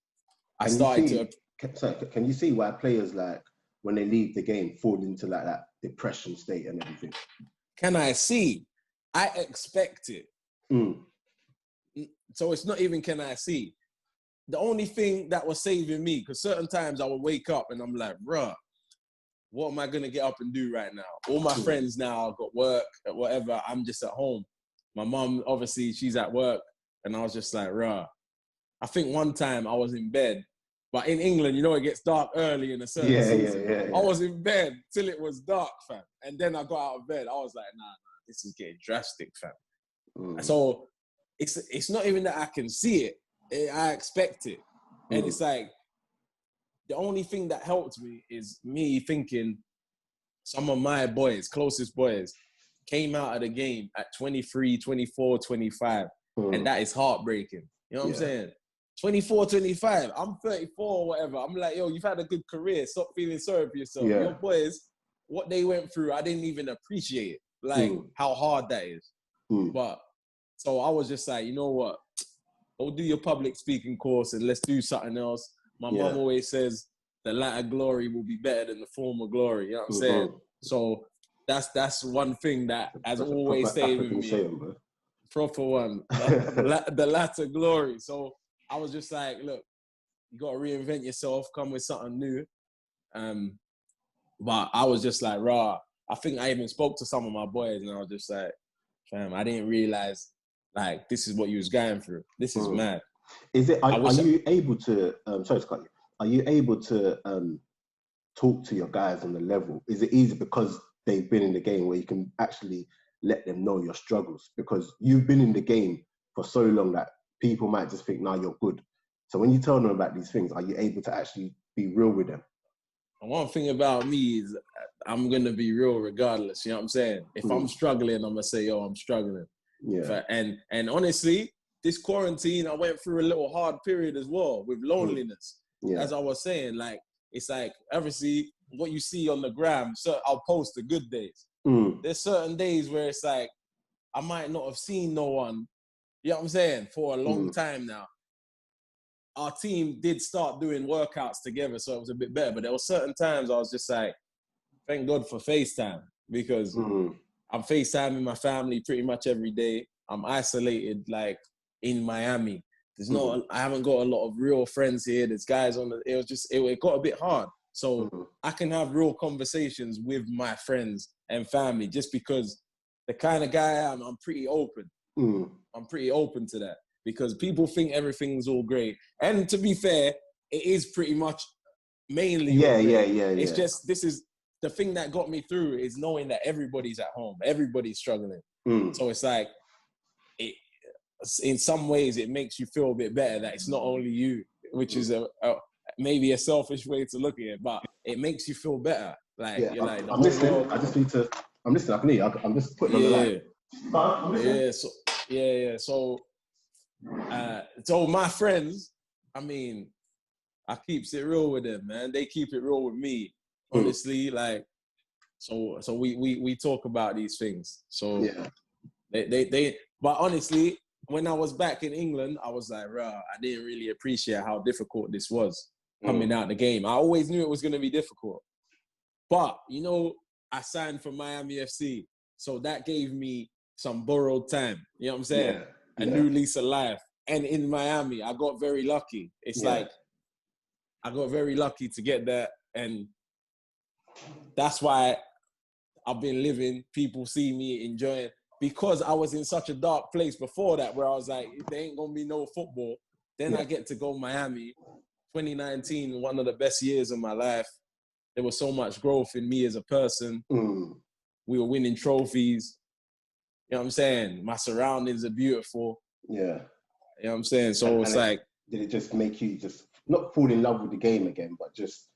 Can you see why players, like, when they leave the game, fall into like that depression state and everything? Can I see? I expect it. So it's not even can I see. the only thing that was saving me, because certain times I would wake up and I'm like, bruh, what am I going to get up and do right now? All my friends now got work, whatever. I'm just at home. My mum, obviously, she's at work. And I was just like, bruh. I think one time I was in bed. But in England, you know, it gets dark early in a certain season. Yeah. I was in bed till it was dark, fam. And then I got out of bed. I was like, nah, this is getting drastic, fam. So it's not even that I can see it. I expect it. And it's like, the only thing that helped me is me thinking some of my boys, closest boys, came out of the game at 23, 24, 25. And that is heartbreaking. You know what I'm saying? 24, 25. I'm 34 or whatever. I'm like, yo, you've had a good career. Stop feeling sorry for yourself. Yeah. Your boys, what they went through, I didn't even appreciate it. Like, how hard that is. But, so I was just like, you know what? Go do your public speaking course and let's do something else. My mom always says the latter glory will be better than the former glory. You know what I'm saying? So that's one thing that has always stayed with me. Saying, proper one, the latter glory. So I was just like, look, you got to reinvent yourself, come with something new. But I was just like, rah. I think I even spoke to some of my boys and I was just like, fam, I didn't realize like this is what you was going through. This is mad. Is it? Are you able to? Sorry to cut you. Are you able to talk to your guys on the level? Is it easy because they've been in the game where you can actually let them know your struggles? Because you've been in the game for so long that people might just think, "Nah, you're good." So when you tell them about these things, are you able to actually be real with them? One thing about me is I'm gonna be real regardless. You know what I'm saying? If I'm struggling, I'm gonna say, "Yo, I'm struggling." Yeah. And honestly, this quarantine, I went through a little hard period as well with loneliness. Yeah. As I was saying, like, it's like, obviously, what you see on the gram, so I'll post the good days. There's certain days where it's like, I might not have seen no one, you know what I'm saying, for a long time now. Our team did start doing workouts together, so it was a bit better. But there were certain times I was just like, thank God for FaceTime, because I'm FaceTiming my family pretty much every day. I'm isolated, like, in Miami. There's not, I haven't got a lot of real friends here. There's guys on the, it got a bit hard. So I can have real conversations with my friends and family just because the kind of guy I am, I'm pretty open. I'm pretty open to that because people think everything's all great. And to be fair, it is pretty much mainly Yeah. It's just, this is the thing that got me through is knowing that everybody's at home. Everybody's struggling. So it's like, in some ways, it makes you feel a bit better that it's not only you, which is maybe a selfish way to look at it, but it makes you feel better. Like, you're like, I'm listening. World, I just need to. I'm listening. I can hear you. I'm just putting on the line. So my friends, I mean, I keeps it real with them, man. They keep it real with me, honestly. Like, so we talk about these things. So they. But honestly, when I was back in England, I was like, I didn't really appreciate how difficult this was coming out the game. I always knew it was going to be difficult. But, you know, I signed for Miami FC. So that gave me some borrowed time. You know what I'm saying? A new lease of life. And in Miami, I got very lucky. It's like, I got very lucky to get there. And that's why I've been living. People see me enjoying. Because I was in such a dark place before that where I was like, there ain't going to be no football. Then I get to go Miami. 2019, one of the best years of my life. There was so much growth in me as a person. We were winning trophies. You know what I'm saying? My surroundings are beautiful. Yeah. You know what I'm saying? So it's like... Did it just make you just not fall in love with the game again, but just...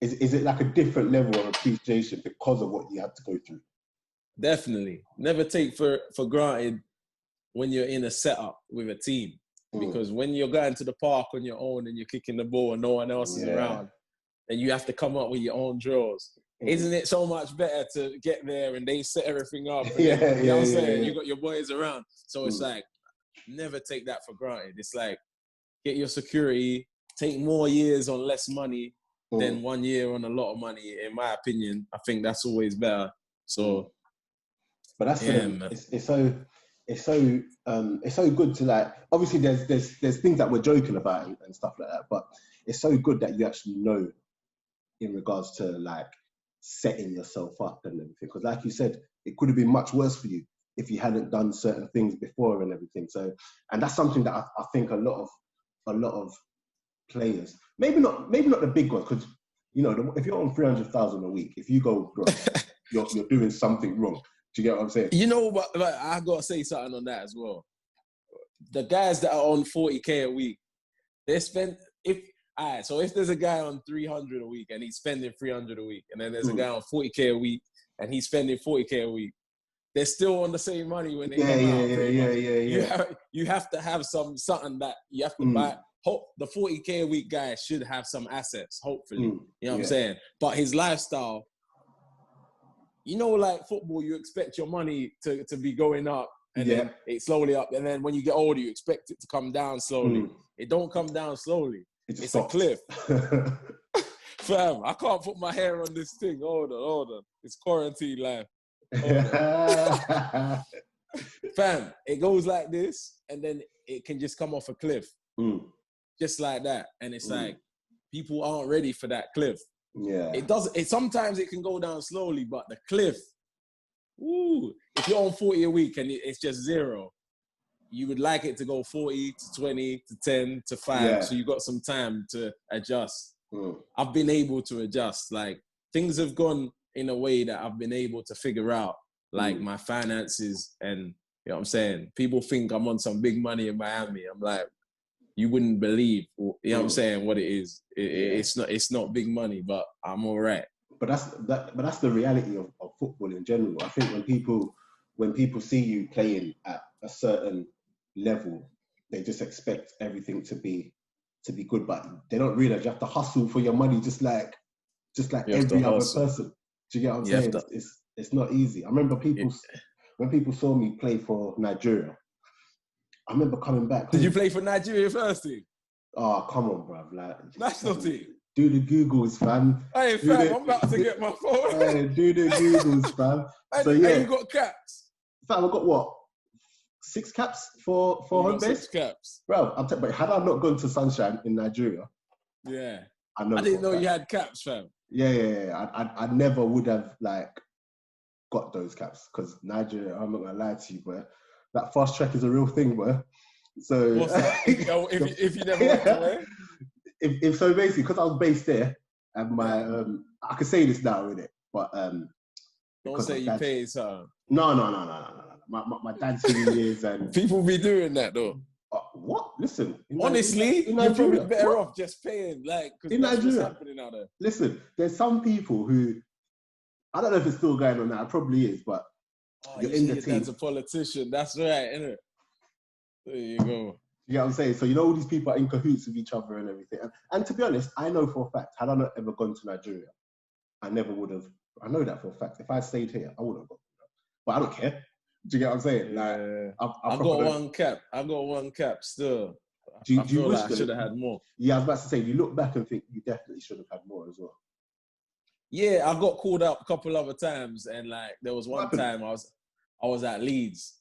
Is it like a different level of appreciation because of what you had to go through? Definitely. Never take for granted when you're in a setup with a team. Because when you're going to the park on your own and you're kicking the ball and no one else is around, and you have to come up with your own drills. Isn't it so much better to get there and they set everything up? And you know what I'm saying? You got your boys around. So it's like, never take that for granted. It's like, get your security, take more years on less money than 1 year on a lot of money. In my opinion, I think that's always better. So... But that's it's so it's so good to like. Obviously, there's things that we're joking about and stuff like that, but it's so good that you actually know in regards to like setting yourself up and everything. Because, like you said, it could have been much worse for you if you hadn't done certain things before and everything. So, and that's something that I think a lot of players, maybe not the big ones, because you know, if you're on 300,000 a week, if you go broke, you're doing something wrong. Do you get what I'm saying? You know, but I got to say something on that as well. The guys that are on 40K a week, they spend, if there's a guy on 300 a week and he's spending 300 a week, and then there's a guy on 40K a week and he's spending 40K a week, they're still on the same money when they come out. You have to have something that you have to buy. The 40K a week guy should have some assets, hopefully. You know what I'm saying? But his lifestyle, you know, like football, you expect your money to be going up and then it's slowly up. And then when you get older, you expect it to come down slowly. It don't come down slowly. It's a cliff. Fam, I can't put my hair on this thing. Hold on. It's quarantine life. Fam, it goes like this and then it can just come off a cliff. Just like that. And it's like, people aren't ready for that cliff. Yeah. Sometimes it can go down slowly, but the cliff, if you're on 40 a week and it's just zero, you would like it to go 40 to 20 to 10 to 5. So you got some time to adjust. I've been able to adjust. Like, things have gone in a way that I've been able to figure out, like my finances, and you know what I'm saying? People think I'm on some big money in Miami. I'm like, you wouldn't believe, you know what I'm saying, what it is. It's not big money, but I'm all right. But that's the reality of football in general. I think when people see you playing at a certain level, they just expect everything to be good, but they don't realize you have to hustle for your money just like every other person. Do you get what I'm saying? It's not easy. I remember when people saw me play for Nigeria, I remember coming back. Did you play for Nigeria first team? Oh, come on, bruv. Like, national team. Do the Googles, fam. Hey, fam, I'm about to get my phone. Hey, do the Googles, fam. So yeah, you got caps. Fam, I got what? 6 caps for home base? 6 caps. Bro, but had I not gone to Sunshine in Nigeria, I didn't know you had caps, fam. Yeah. I never would have like got those caps because Nigeria, I'm not gonna lie to you, bro. That fast track is a real thing, bro. So what's that? if you never went to where? If so, basically, because I was based there, and my I could say this now, innit? But don't say you paid, son. No. My dad's who he is, and people be doing that though. What? Listen, honestly, you're probably better off just paying, like, because that's what's happening out there. Listen, there's some people who, I don't know if it's still going on now. It probably is, but you're in the team. That's a politician. That's right, isn't it? There you go. You know what I'm saying? So you know all these people are in cahoots with each other and everything. And to be honest, I know for a fact, had I not ever gone to Nigeria, I never would have. I know that for a fact. If I stayed here, I wouldn't have gone. But I don't care. Do you get what I'm saying? Like, I got one cap. I got one cap still. I feel like I should have had more. Yeah, I was about to say, you look back and think you definitely should have had more as well. Yeah, I got called up a couple other times, and like there was one time I was at Leeds,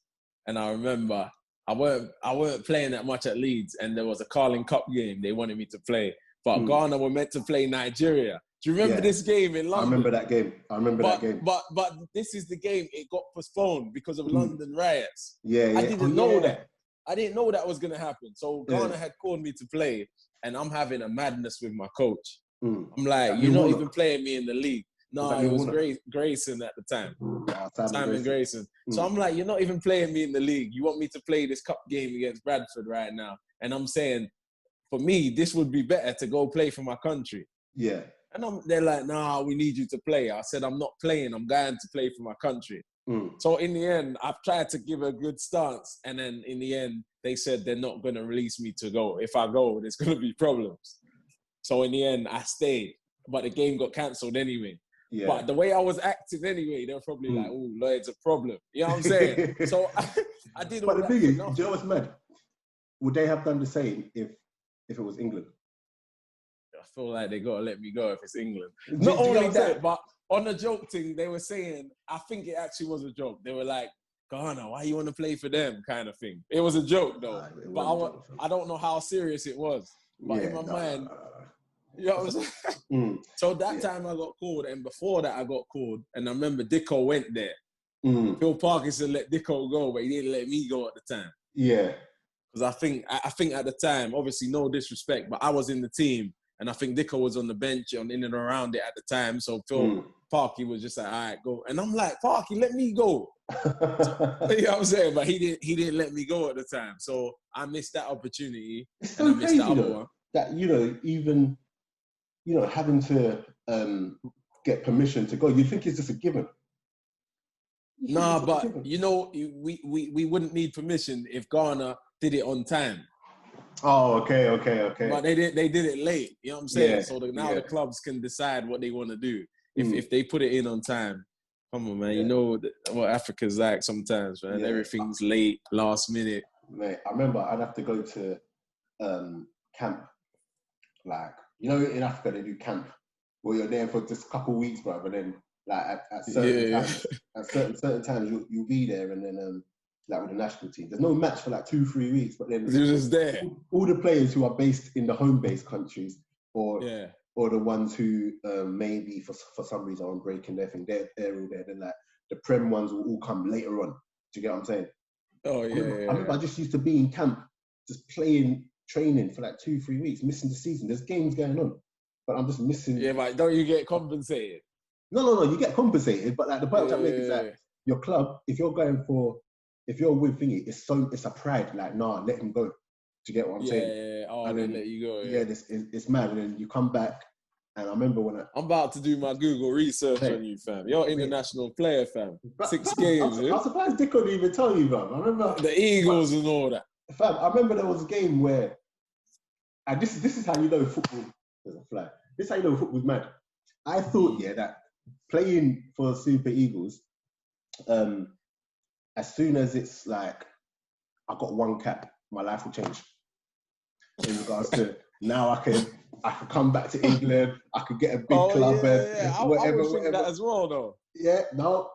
and I remember I weren't playing that much at Leeds, and there was a Carling Cup game they wanted me to play, but Ghana were meant to play Nigeria. Do you remember this game in London? I remember that game. that game. But this is the game. It got postponed because of London riots. Yeah. I didn't know that. I didn't know that was going to happen. So Ghana had called me to play, and I'm having a madness with my coach. I'm like, you're not even playing me in the league. No, it was Grayson at the time. Simon Grayson. So I'm like, you're not even playing me in the league. You want me to play this cup game against Bradford right now. And I'm saying, for me, this would be better to go play for my country. Yeah. And they're like, nah, we need you to play. I said, I'm not playing. I'm going to play for my country. So in the end, I've tried to give a good stance. And then in the end, they said they're not going to release me to go. If I go, there's going to be problems. So in the end, I stayed. But the game got cancelled anyway. Yeah. But the way I was acting anyway, they were probably like, oh, Lloyd's a problem. You know what I'm saying? So I did all that. But the thing is, do you know what's mad? Would they have done the same if it was England? I feel like they got to let me go if it's England. Not only that, but on the joke thing, they were saying, I think it actually was a joke. They were like, Ghana, why you want to play for them? Kind of thing. It was a joke though, but I don't know how serious it was. But in my mind, you know what I'm saying? So that time I got called, and before that I got called, and I remember Dicko went there. Phil Parkinson let Dicko go, but he didn't let me go at the time. Yeah. Because I think at the time, obviously no disrespect, but I was in the team, and I think Dicko was on the bench and in and around it at the time. So Phil Parky was just like, all right, go. And I'm like, Parky, let me go. You know what I'm saying? But he didn't let me go at the time. So I missed that opportunity. It's so crazy, the other one. That, even, having to get permission to go, you think it's just a given. Nah, but we wouldn't need permission if Ghana did it on time. Oh, okay. But they did it late. You know what I'm saying? So now the clubs can decide what they want to do. If they put it in on time. Come on, man. You know what Africa's like sometimes, man. Yeah. Everything's late, last minute. Mate, I remember I'd have to go to camp. Like, in Africa they do camp where you're there for just a couple of weeks, bro. But then, like at certain times, you'll be there, and then like with the national team, there's no match for like 2-3 weeks. But then you're just there. All the players who are based in the home-based countries, or the ones who maybe for some reason are on break and everything, they're all there. Then like the Prem ones will all come later on. Do you get what I'm saying? Oh yeah. I remember I just used to be in camp, just training for like 2-3 weeks, missing the season. There's games going on, but I'm just missing. Yeah, but don't you get compensated? No, you get compensated, but like the point I'm making is that your club, if you're with thingy, it's a pride. Like, nah, let him go. Do you get what I'm saying? Yeah. Oh, and then let you go. Yeah, it's mad. And then you come back, and I remember when I'm about to do my Google research on you, fam. You're international player, fam. 6 games. I'm surprised Dick couldn't even tell you, fam. I remember the Eagles and all that. Fam, I remember there was a game where, and this is how you know football. There's a flag. This is how you know football's mad. I thought, that playing for Super Eagles, as soon as it's like I got one cap, my life will change. In regards to now, I can come back to England. I could get a big club and whatever. I would think that as well, though. Yeah, no,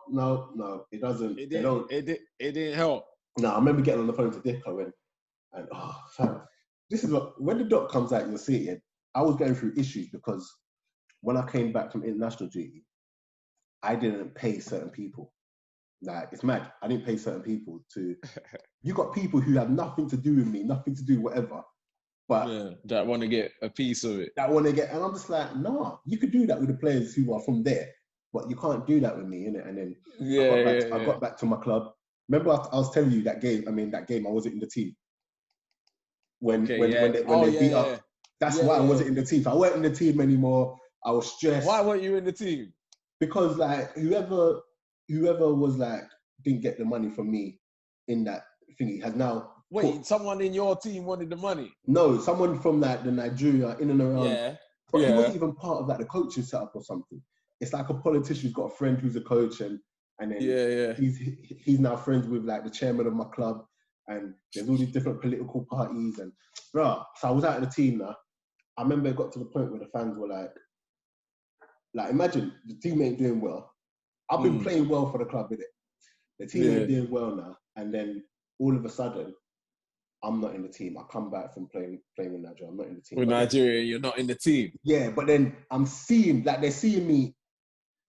it doesn't. It didn't help. No, I remember getting on the phone to Dicko and fam, this is when the doc comes out, you'll see it. I was going through issues because when I came back from international duty, I didn't pay certain people. Like, it's mad. I didn't pay certain people to. You got people who have nothing to do with me, nothing to do whatever, but that want to get a piece of it. And I'm just like, nah. You could do that with the players who are from there, but you can't do that with me, innit? And then I got back to my club. Remember, I was telling you that game. I wasn't in the team when they beat up. That's why I wasn't in the team. So I weren't in the team anymore. I was stressed. Why weren't you in the team? Because like whoever was like didn't get the money from me in that thingy has now. Wait, someone in your team wanted the money? No, someone from like the Nigeria in and around. Yeah. But he wasn't even part of like the coaching setup or something. It's like a politician who's got a friend who's a coach and then he's now friends with like the chairman of my club, and there's all these different political parties and so I was out of the team now. I remember it got to the point where the fans were like imagine the team ain't doing well. I've been playing well for the club, innit? The team ain't doing well now, and then all of a sudden I'm not in the team. I come back from playing with Nigeria. I'm not in the team. With Nigeria, you're not in the team. Yeah, but then I'm seeing like they're seeing me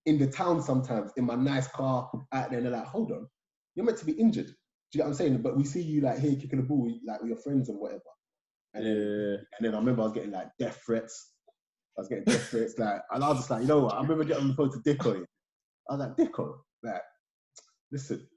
in the town sometimes in my nice car out there, and they're like, hold on, you're meant to be injured. Do you get what I'm saying? But we see you like here kicking the ball like with your friends and whatever. And then I remember I was getting like death threats. Like, and I was just like, you know what? I remember getting on the phone to Dicko. I was like, Dicko, like, listen,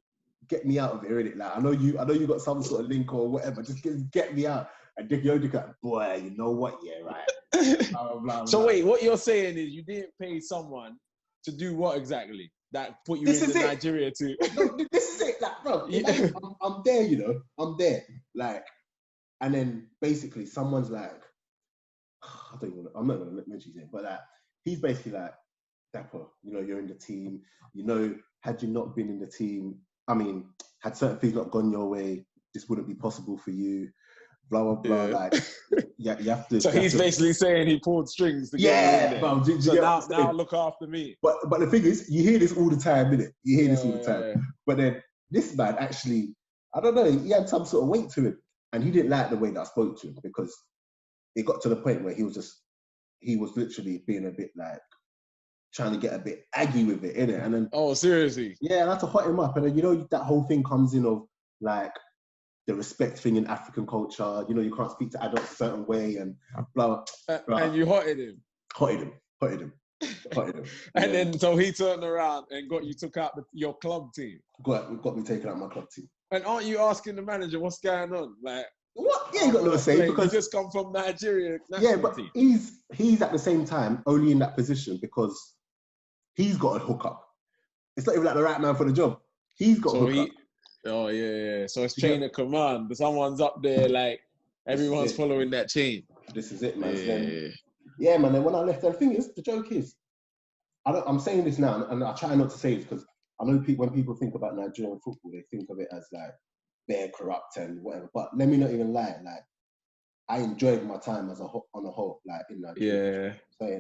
get me out of here, innit? Like, I know you got some sort of link or whatever. Just get me out. And Dicko like, boy, you know what? Yeah, right. Blah, blah, so wait, what you're saying is you didn't pay someone to do what exactly? That put you into Nigeria too. No, this is it, like, bro. Like, I'm there, you know. I'm there, like, and then basically someone's like, I'm not gonna mention his name, but like, he's basically like, Dapper, you know, you're in the team. You know, had you not been in the team, had certain things not gone your way, this wouldn't be possible for you. Blah blah blah. Yeah. Like, you have to. So he's basically saying he pulled strings to get in there. Bro, so now look after me. But the thing is, you hear this all the time, innit? You hear this all the time. But then this man actually, I don't know, he had some sort of weight to him. And he didn't like the way that I spoke to him because it got to the point where he was literally being a bit like, trying to get a bit aggy with it, innit? And then... Oh, seriously? Yeah, I had to hot him up. And then, you know, that whole thing comes in of, like, the respect thing in African culture. You know, you can't speak to adults a certain way and blah, blah. And you hotted him? Hotted him. And then, so he turned around and took out your club team? Got me taking out my club team. And aren't you asking the manager what's going on? Like, what? Yeah, you got no say because he just come from Nigeria. Yeah, but team. he's at the same time only in that position because he's got a hookup. It's not even like the right man for the job. He's got a hookup. Oh yeah. So it's chain of command. But someone's up there, like everyone's following that chain. This is it, man. Yeah, man. Then when I left, the thing is, the joke is, I'm saying this now, and I try not to say this because I know when people think about Nigerian football, they think of it as like they're corrupt and whatever. But let me not even lie. Like, I enjoyed my time on a whole, like in Nigeria. Yeah.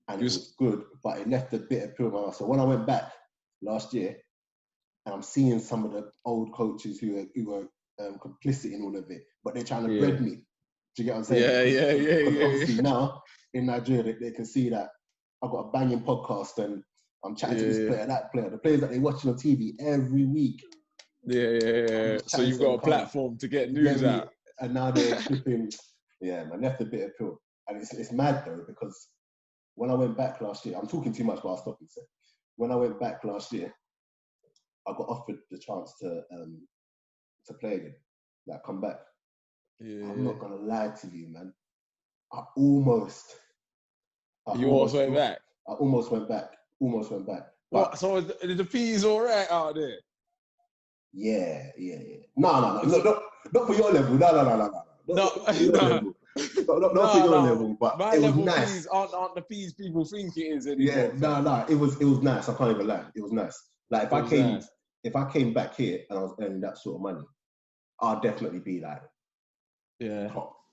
And it was good, but it left a bit of pill in my mouth. So when I went back last year, and I'm seeing some of the old coaches who were complicit in all of it, but they're trying to bread me. Do you get what I'm saying? Yeah. Obviously now in Nigeria, they can see that I've got a banging podcast and I'm chatting to this player, that player, the players that they're watching on TV every week. Yeah. So you've got a platform to get news out. And now they're flipping. Yeah, man, left a bit of pill. And it's mad though, because when I went back last year, I'm talking too much, but I'll stop and say. When I went back last year, I got offered the chance to play again, like come back. Yeah. I'm not gonna lie to you, man. I almost went back. I almost went back. What? So the fees all right out there? Yeah. No, not for your level. No. Not for your level, but my it was level nice. Fees aren't the fees people think it is anymore. Yeah, no, it was nice. I can't even lie. It was nice. Like if I came back here and I was earning that sort of money, I'd definitely be like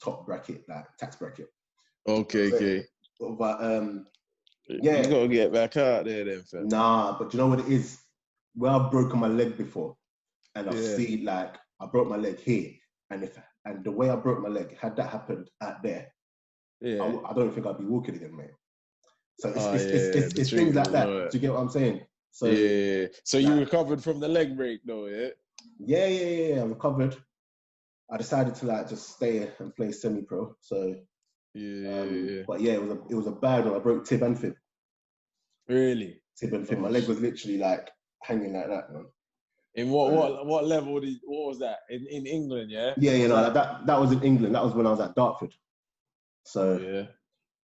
top bracket, like tax bracket. Okay. But you gotta get back out there then, fam. Nah, but you know what it is? Where I've broken my leg before, and I've seen like I broke my leg here, and the way I broke my leg, had that happened out there, I don't think I'd be walking again, mate. So it's things like that. Do you get what I'm saying? So So you recovered from the leg break though, yeah? Yeah. I recovered. I decided to like just stay and play semi-pro. So but yeah, it was a bad one. I broke tib and fib. Really? Tib and fib. My leg was literally like hanging like that, man. In what level what was that? In England, yeah? Yeah, no, that was in England. That was when I was at Dartford. So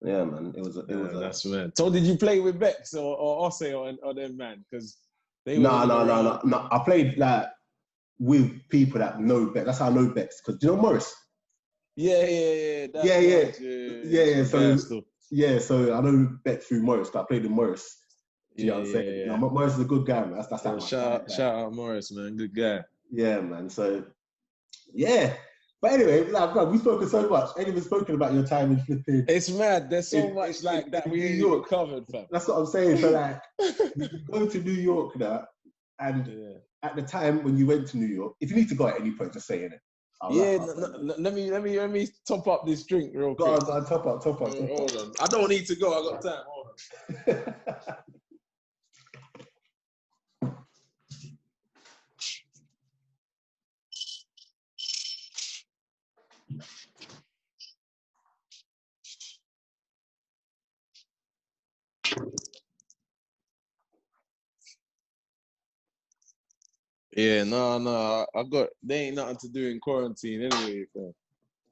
yeah, man. It was that's man. So did you play with Bex or Ose or them, man? Because they No. I played like with people that know Bex. That's how I know Bex. Because do you know Morris? Yeah. So I know Bex through Morris. I played with Morris. Do you know what I'm saying? Yeah. Morris is a good guy, man. That's shout out Morris, man. Good guy. Yeah, man. So yeah. But anyway, like, bro, we've spoken so much. Ain't even spoken about your time in flipping. It's mad. There's so much like that we ain't even covered, fam. That's what I'm saying. So like, you go to New York now, and at the time when you went to New York, if you need to go at any point, just say it. Let me top up this drink real quick. Go on, top up. Hold on. I don't need to go. I got time. Hold on. Yeah, no. There ain't nothing to do in quarantine anyway, fam.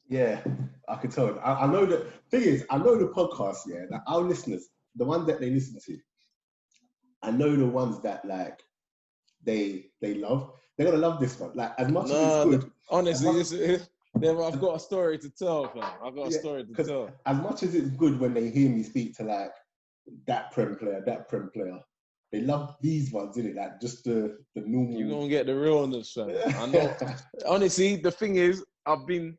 Yeah, I can tell. I know the thing is, I know the podcast, that our listeners, the ones that they listen to, I know the ones that like they love. They're gonna love this one. Like as much as it's good. Honestly, I've got a story to tell, fam. I've got a story to tell. As much as it's good when they hear me speak to like that Prem player, they love these ones, innit? Like just the normal. You're gonna get the realness, fam. I know. Honestly, the thing is, I've been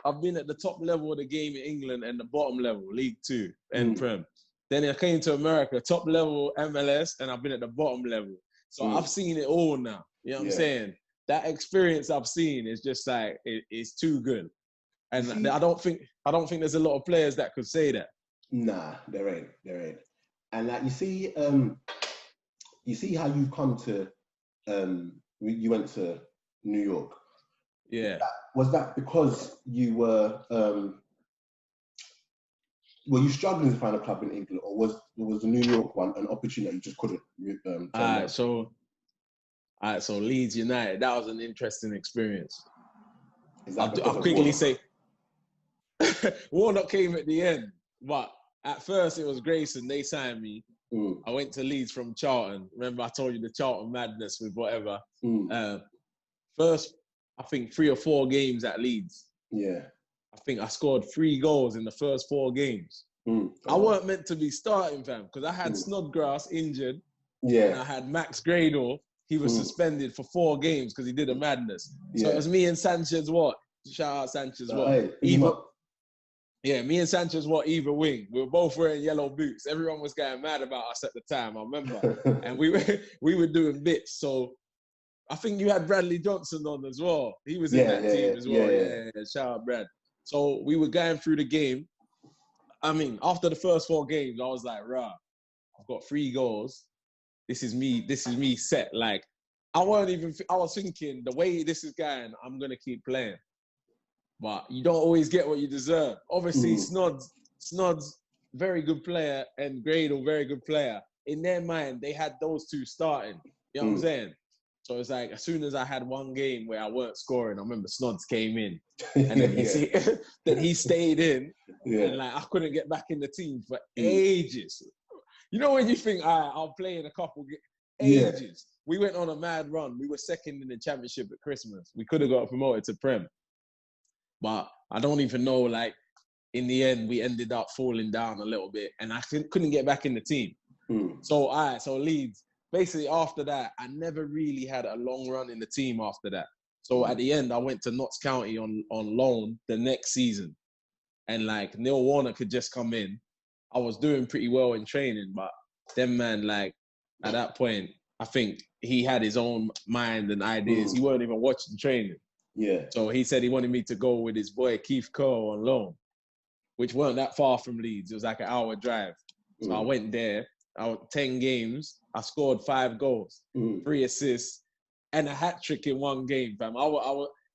at the top level of the game in England and the bottom level, League 2 and Prem. Then I came to America, top level MLS, and I've been at the bottom level. So I've seen it all now. You know what I'm saying? That experience I've seen is just like, it's too good. And I don't think there's a lot of players that could say that. Nah, there ain't. And like, you see how you've come to, you went to New York. Yeah. Was that because you were you struggling to find a club in England, or was the New York one an opportunity you just couldn't? So Leeds United, that was an interesting experience. I'll quickly say, Warnock came at the end, but at first it was Grayson. They signed me. I went to Leeds from Charlton. Remember I told you the Charlton madness with whatever. First, I think 3 or 4 games at Leeds. Yeah. I think I scored 3 goals in the first 4 games. I weren't meant to be starting, fam, because I had Snodgrass injured. Yeah. And I had Max Gradle. He was suspended for 4 games because he did a madness. So it was me and Sanchez Watt. Shout out Sanchez Watt. Me and Sanchez Watt, either wing. We were both wearing yellow boots. Everyone was getting mad about us at the time, I remember. And we were doing bits. So I think you had Bradley Johnson on as well. He was in that team as well. Yeah. Shout out Brad. So we were going through the game. I mean, after the first 4 games, I was like, rah, I've got 3 goals. This is me set. Like, I was thinking, the way this is going, I'm going to keep playing. But you don't always get what you deserve. Obviously, Snod's very good player, and Gradle, very good player. In their mind, they had those 2 starting. You know what I'm saying? So it's like, as soon as I had 1 game where I weren't scoring, I remember Snods came in. And then then he stayed in. Yeah. And like, I couldn't get back in the team for ages. You know when you think, all right, I'll play in a couple ages. Yeah. We went on a mad run. We were second in the championship at Christmas. We could have got promoted to Prem. But I don't even know, like, in the end, we ended up falling down a little bit. And I couldn't get back in the team. So Leeds, basically after that, I never really had a long run in the team after that. So at the end, I went to Notts County on loan the next season. And like, Neil Warnock had just come in. I was doing pretty well in training, but them man, like, at that point, I think he had his own mind and ideas. He weren't even watching training. Yeah. So he said he wanted me to go with his boy Keith Curl on loan, which weren't that far from Leeds. It was like an hour drive. So I went there. 10 games. I scored 5 goals, 3 assists, and a hat trick in 1 game, fam.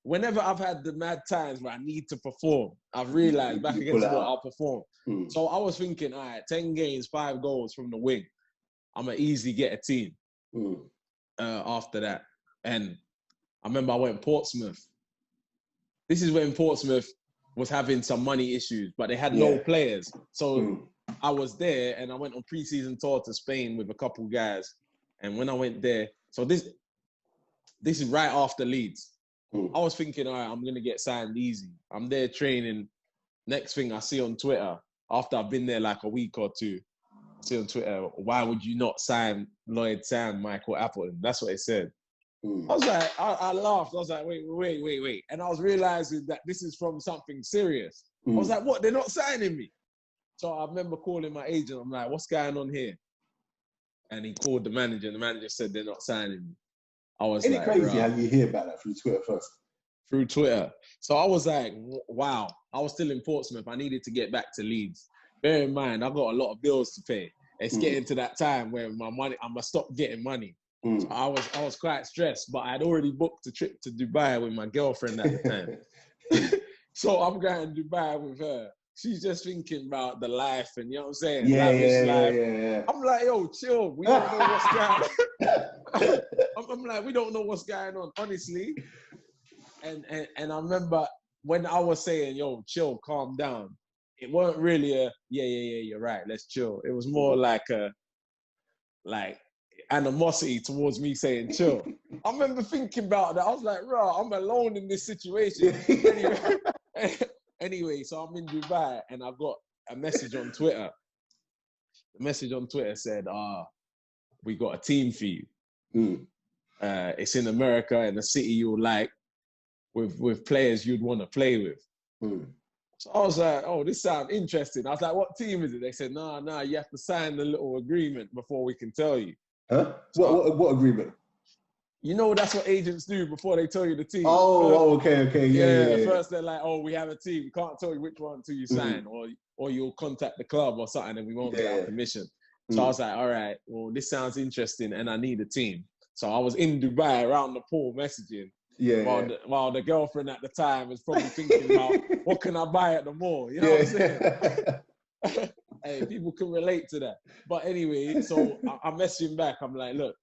Whenever I've had the mad times where I need to perform, I've realized back against what I'll perform. So I was thinking, all right, 10 games, 5 goals from the wing. I'm going to easily get a team after that. And I remember I went Portsmouth. This is when Portsmouth was having some money issues, but they had no players. So I was there and I went on pre-season tour to Spain with a couple guys. And when I went there, so this is right after Leeds. I was thinking, all right, I'm going to get signed easy. I'm there training. Next thing I see on Twitter, after I've been there like a week or 2, I see on Twitter, why would you not sign Lloyd Sam, Michael Appleton? That's what it said. I was like, I laughed. I was like, wait. And I was realizing that this is from something serious. I was like, what? They're not signing me. So I remember calling my agent. I'm like, what's going on here? And he called the manager. And the manager said they're not signing me. I was like, crazy how you hear about that through Twitter first? Through Twitter. So I was like, wow. I was still in Portsmouth. I needed to get back to Leeds. Bear in mind, I got a lot of bills to pay. It's getting to that time where my money, I'm gonna stop getting money. So I was quite stressed, but I had already booked a trip to Dubai with my girlfriend at the time. So I'm going to Dubai with her. She's just thinking about the life and, you know what I'm saying? Yeah. I'm like, yo, chill. We don't know what's going on. I'm like, we don't know what's going on, honestly. And I remember when I was saying, yo, chill, calm down. It weren't really a, yeah, you're right, let's chill. It was more like a, animosity towards me saying chill. I remember thinking about that. I was like, rah, I'm alone in this situation. Anyway, so I'm in Dubai and I got a message on Twitter. The message on Twitter said, we got a team for you. It's in America, in a city you'll like, with players you'd want to play with. So I was like, oh, this sounds interesting. I was like, what team is it? They said, no, you have to sign the little agreement before we can tell you. Huh? What agreement? you know, that's what agents do before they tell you the team. Okay. Yeah. First they're like, oh, we have a team. We can't tell you which one until you sign, or you'll contact the club or something, and we won't get our permission. So I was like, all right, well, this sounds interesting, and I need a team. So I was in Dubai around the pool messaging. While the girlfriend at the time was probably thinking about what can I buy at the mall. You know what I'm saying? Hey, people can relate to that. But anyway, so I messaged him back. I'm like, look,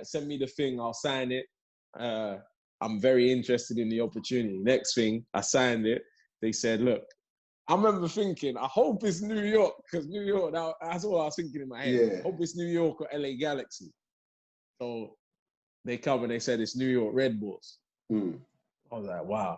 send me the thing. I'll sign it. I'm very interested in the opportunity. Next thing, I signed it. They said, look, I remember thinking, I hope it's New York, because New York, that's all I was thinking in my head. Yeah. Hope it's New York or LA Galaxy. So they come and they said it's New York Red Bulls. I was like, wow.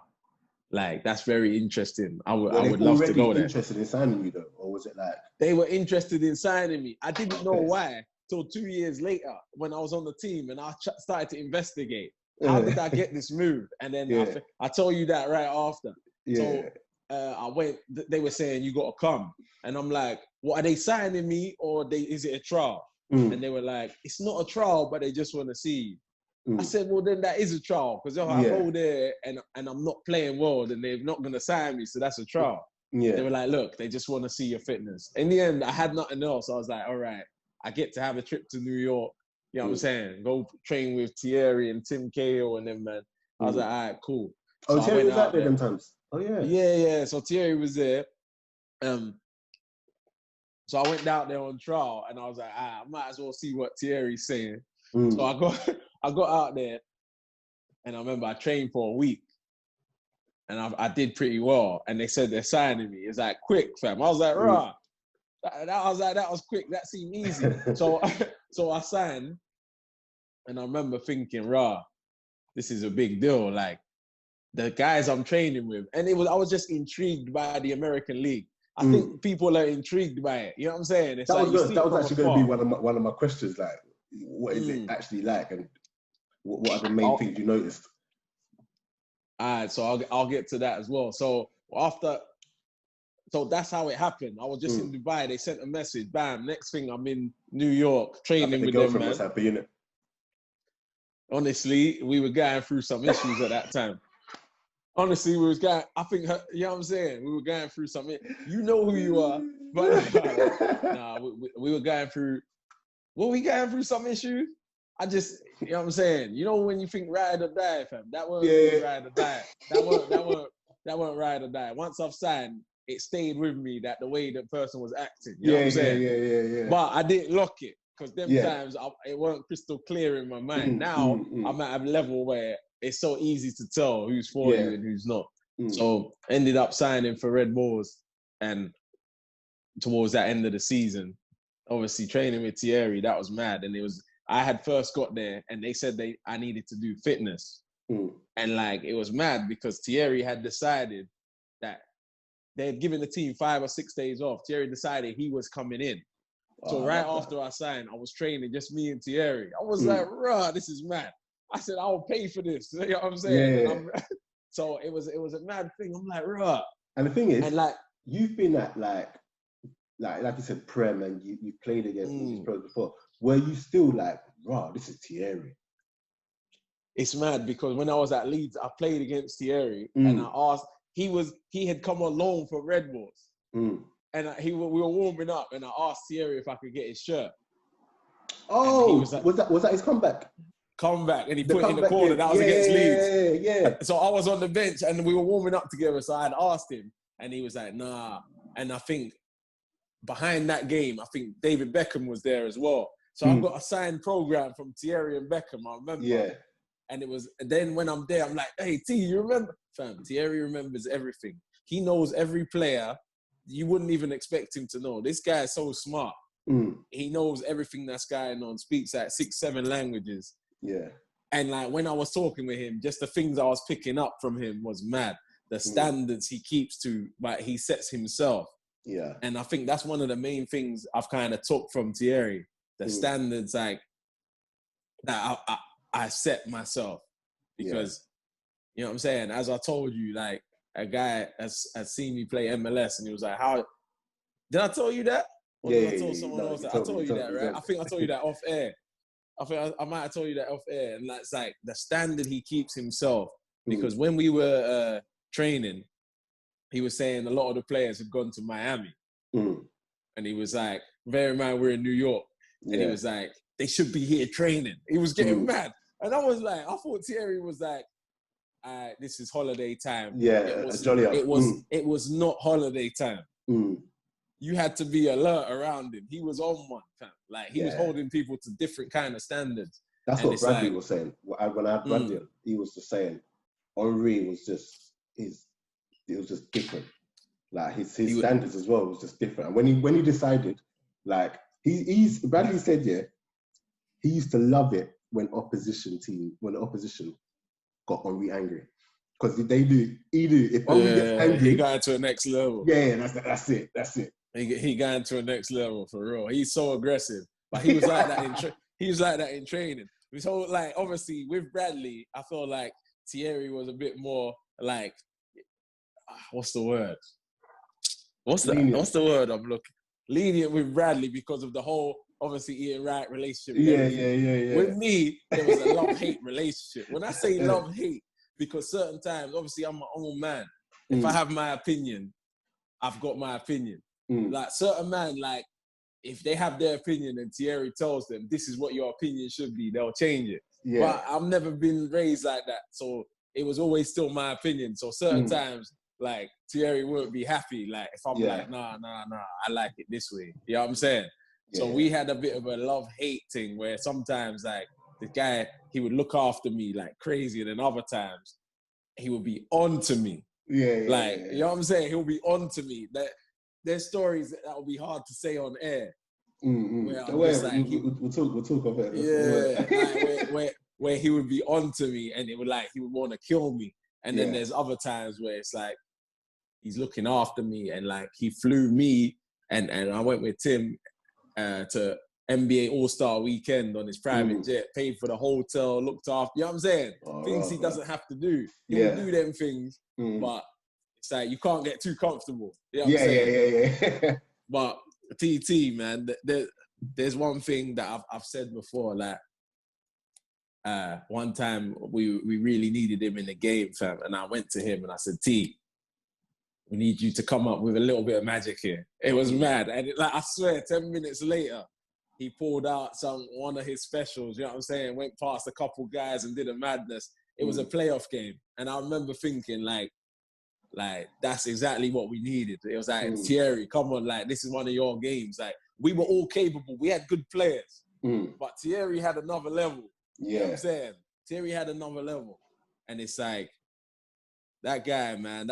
Like, that's very interesting. I would love to go there. Were they interested in signing you, though? Or was it like... They were interested in signing me. I didn't know why till 2 years later when I was on the team and I started to investigate. How did I get this move? And then I told you that right after. So I went, they were saying, you got to come. And I'm like, what, are they signing me or is it a trial? And they were like, it's not a trial, but they just want to see you. I said, well, then that is a trial, because if I go there and I'm not playing well, then they're not going to sign me, so that's a trial. They were like, look, they just want to see your fitness. In the end, I had nothing else. I was like, all right, I get to have a trip to New York. You know what I'm saying? Go train with Thierry and Tim Cahill and them, man. I was like, all right, cool. So Thierry was out there them times? Oh, yeah. Yeah. So Thierry was there. So I went out there on trial, and I was like, I might as well see what Thierry's saying. So I got out there, and I remember I trained for a week, and I did pretty well. And they said they're signing me. It's like quick, fam. I was like, rah. That was quick. That seemed easy. So I signed, and I remember thinking, rah, this is a big deal. Like, the guys I'm training with, and I was just intrigued by the American League. I think people are intrigued by it. You know what I'm saying? It's that was actually going to be one of my questions. Like, what is it actually like, and what are the main things you noticed? All right, so I'll get to that as well. So that's how it happened. I was just in Dubai. They sent a message. Bam. Next thing, I'm in New York training with them, man. Must have been it. Honestly, we were going through some issues at that time. Honestly, we was going. I think, you know what I'm saying. We were going through something. You know who you are, but nah, we were going through. Were we going through some issues? I just, you know what I'm saying? You know when you think ride or die, fam? That wasn't ride or die. That weren't ride or die. Once I've signed, it stayed with me that the way the person was acting. You know what I'm saying? Yeah. But I didn't lock it, because them times it weren't crystal clear in my mind. Now I'm at a level where it's so easy to tell who's for you and who's not. So ended up signing for Red Bulls, and towards that end of the season, obviously training with Thierry, that was mad. And I had first got there, and they said I needed to do fitness. And like, it was mad because Thierry had decided that they had given the team 5 or 6 days off. Thierry decided he was coming in. So right after I signed, I was training, just me and Thierry. I was like, rah, this is mad. I said, I'll pay for this. You know what I'm saying? So it was a mad thing. I'm like, rah. And the thing is, and like, you've been at like you said, Prem, and you played against these pros before. Were you still like, rah, this is Thierry? It's mad because when I was at Leeds, I played against Thierry, and I asked. He had come on loan for Red Bulls, and we were warming up, and I asked Thierry if I could get his shirt. Oh, was that his comeback? Comeback, and he put it in the corner. That was against Leeds. Yeah. So I was on the bench, and we were warming up together. So I had asked him, and he was like, nah. And I think behind that game, I think David Beckham was there as well. So I've got a signed program from Thierry and Beckham, I remember. Yeah. And then when I'm there, I'm like, hey, T, you remember? Fam, Thierry remembers everything. He knows every player. You wouldn't even expect him to know. This guy is so smart. He knows everything that's going on, speaks like 6-7 languages. Yeah. And like, when I was talking with him, just the things I was picking up from him was mad. The standards he keeps to, but he sets himself. Yeah. And I think that's one of the main things I've kind of took from Thierry. The standards, like, that I set myself. Because, you know what I'm saying? As I told you, like, a guy has seen me play MLS, and he was like, how... Did I tell you that? Or did I tell someone else that? I told you that, right? I think I told you that off air. I think I might have told you that off air, and that's like the standard he keeps himself. Because when we were training, he was saying a lot of the players had gone to Miami. And he was like, bear in mind, we're in New York. And he was like, they should be here training. He was getting mad. And I was like, I thought Thierry was like, this is holiday time. Yeah, it was not holiday time. You had to be alert around him. He was on one, fam. Like, he was holding people to different kind of standards. That's what Bradley was saying. When I had Bradley, he was just saying, Henry was just, it was just different. Like, his standards as well was just different. And when he decided, like, Bradley said, he used to love it when the opposition got Henry angry. Because he knew if Henry gets angry, he got into the next level. Yeah, that's it. He got into the next level for real. He's so aggressive, but he was like that he was like that in training. So, like, obviously with Bradley, I feel like Thierry was a bit more like, what's the word? What's the word I'm looking? Lenient with Bradley because of the whole, obviously, Ian Wright relationship. Yeah. With me, there was a love-hate relationship. When I say love-hate, because certain times, obviously, I'm my own man. If I have my opinion, I've got my opinion. Like, certain man, like, if they have their opinion and Thierry tells them, this is what your opinion should be, they'll change it. Yeah. But I've never been raised like that. So it was always still my opinion. So certain times, like, Thierry wouldn't be happy. Like, if I'm like, nah, I like it this way. You know what I'm saying? Yeah. So we had a bit of a love-hate thing where sometimes, like, the guy, he would look after me like crazy. And then other times, he would be on to me. You know what I'm saying? He'll be on to me. There's stories that will be hard to say on air. Where we'll talk of it. Yeah, where he would be on to me and he would want to kill me. And then there's other times where it's like, he's looking after me and like he flew me and I went with Tim to NBA All-Star weekend on his private jet, paid for the hotel, looked after, you know what I'm saying? Things he doesn't have to do. He will do them things, but it's like you can't get too comfortable. You know what I'm saying? Yeah. But TT, man, there's one thing that I've said before, like, one time we really needed him in the game, fam, and I went to him and I said, T, we need you to come up with a little bit of magic here. It was mad. And I swear, 10 minutes later, he pulled out one of his specials, you know what I'm saying? Went past a couple guys and did a madness. It was a playoff game. And I remember thinking, like, that's exactly what we needed. It was like, Thierry, come on, like, this is one of your games. Like, we were all capable. We had good players. But Thierry had another level. You know what I'm saying? Thierry had another level. And it's like, that guy, man,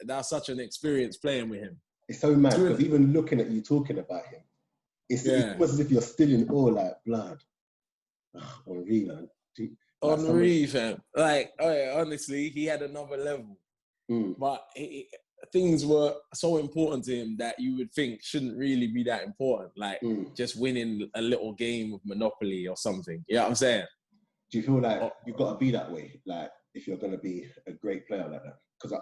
that's such an experience playing with him. It's so mad, because even looking at you talking about him, it's almost as if you're still in awe, like, blood. Henry, man. Henry, fam. Like, honestly, he had another level. But things were so important to him that you would think shouldn't really be that important. Like, just winning a little game of Monopoly or something. You know what I'm saying? Do you feel like you've got to be that way? Like, if you're going to be a great player like that? Because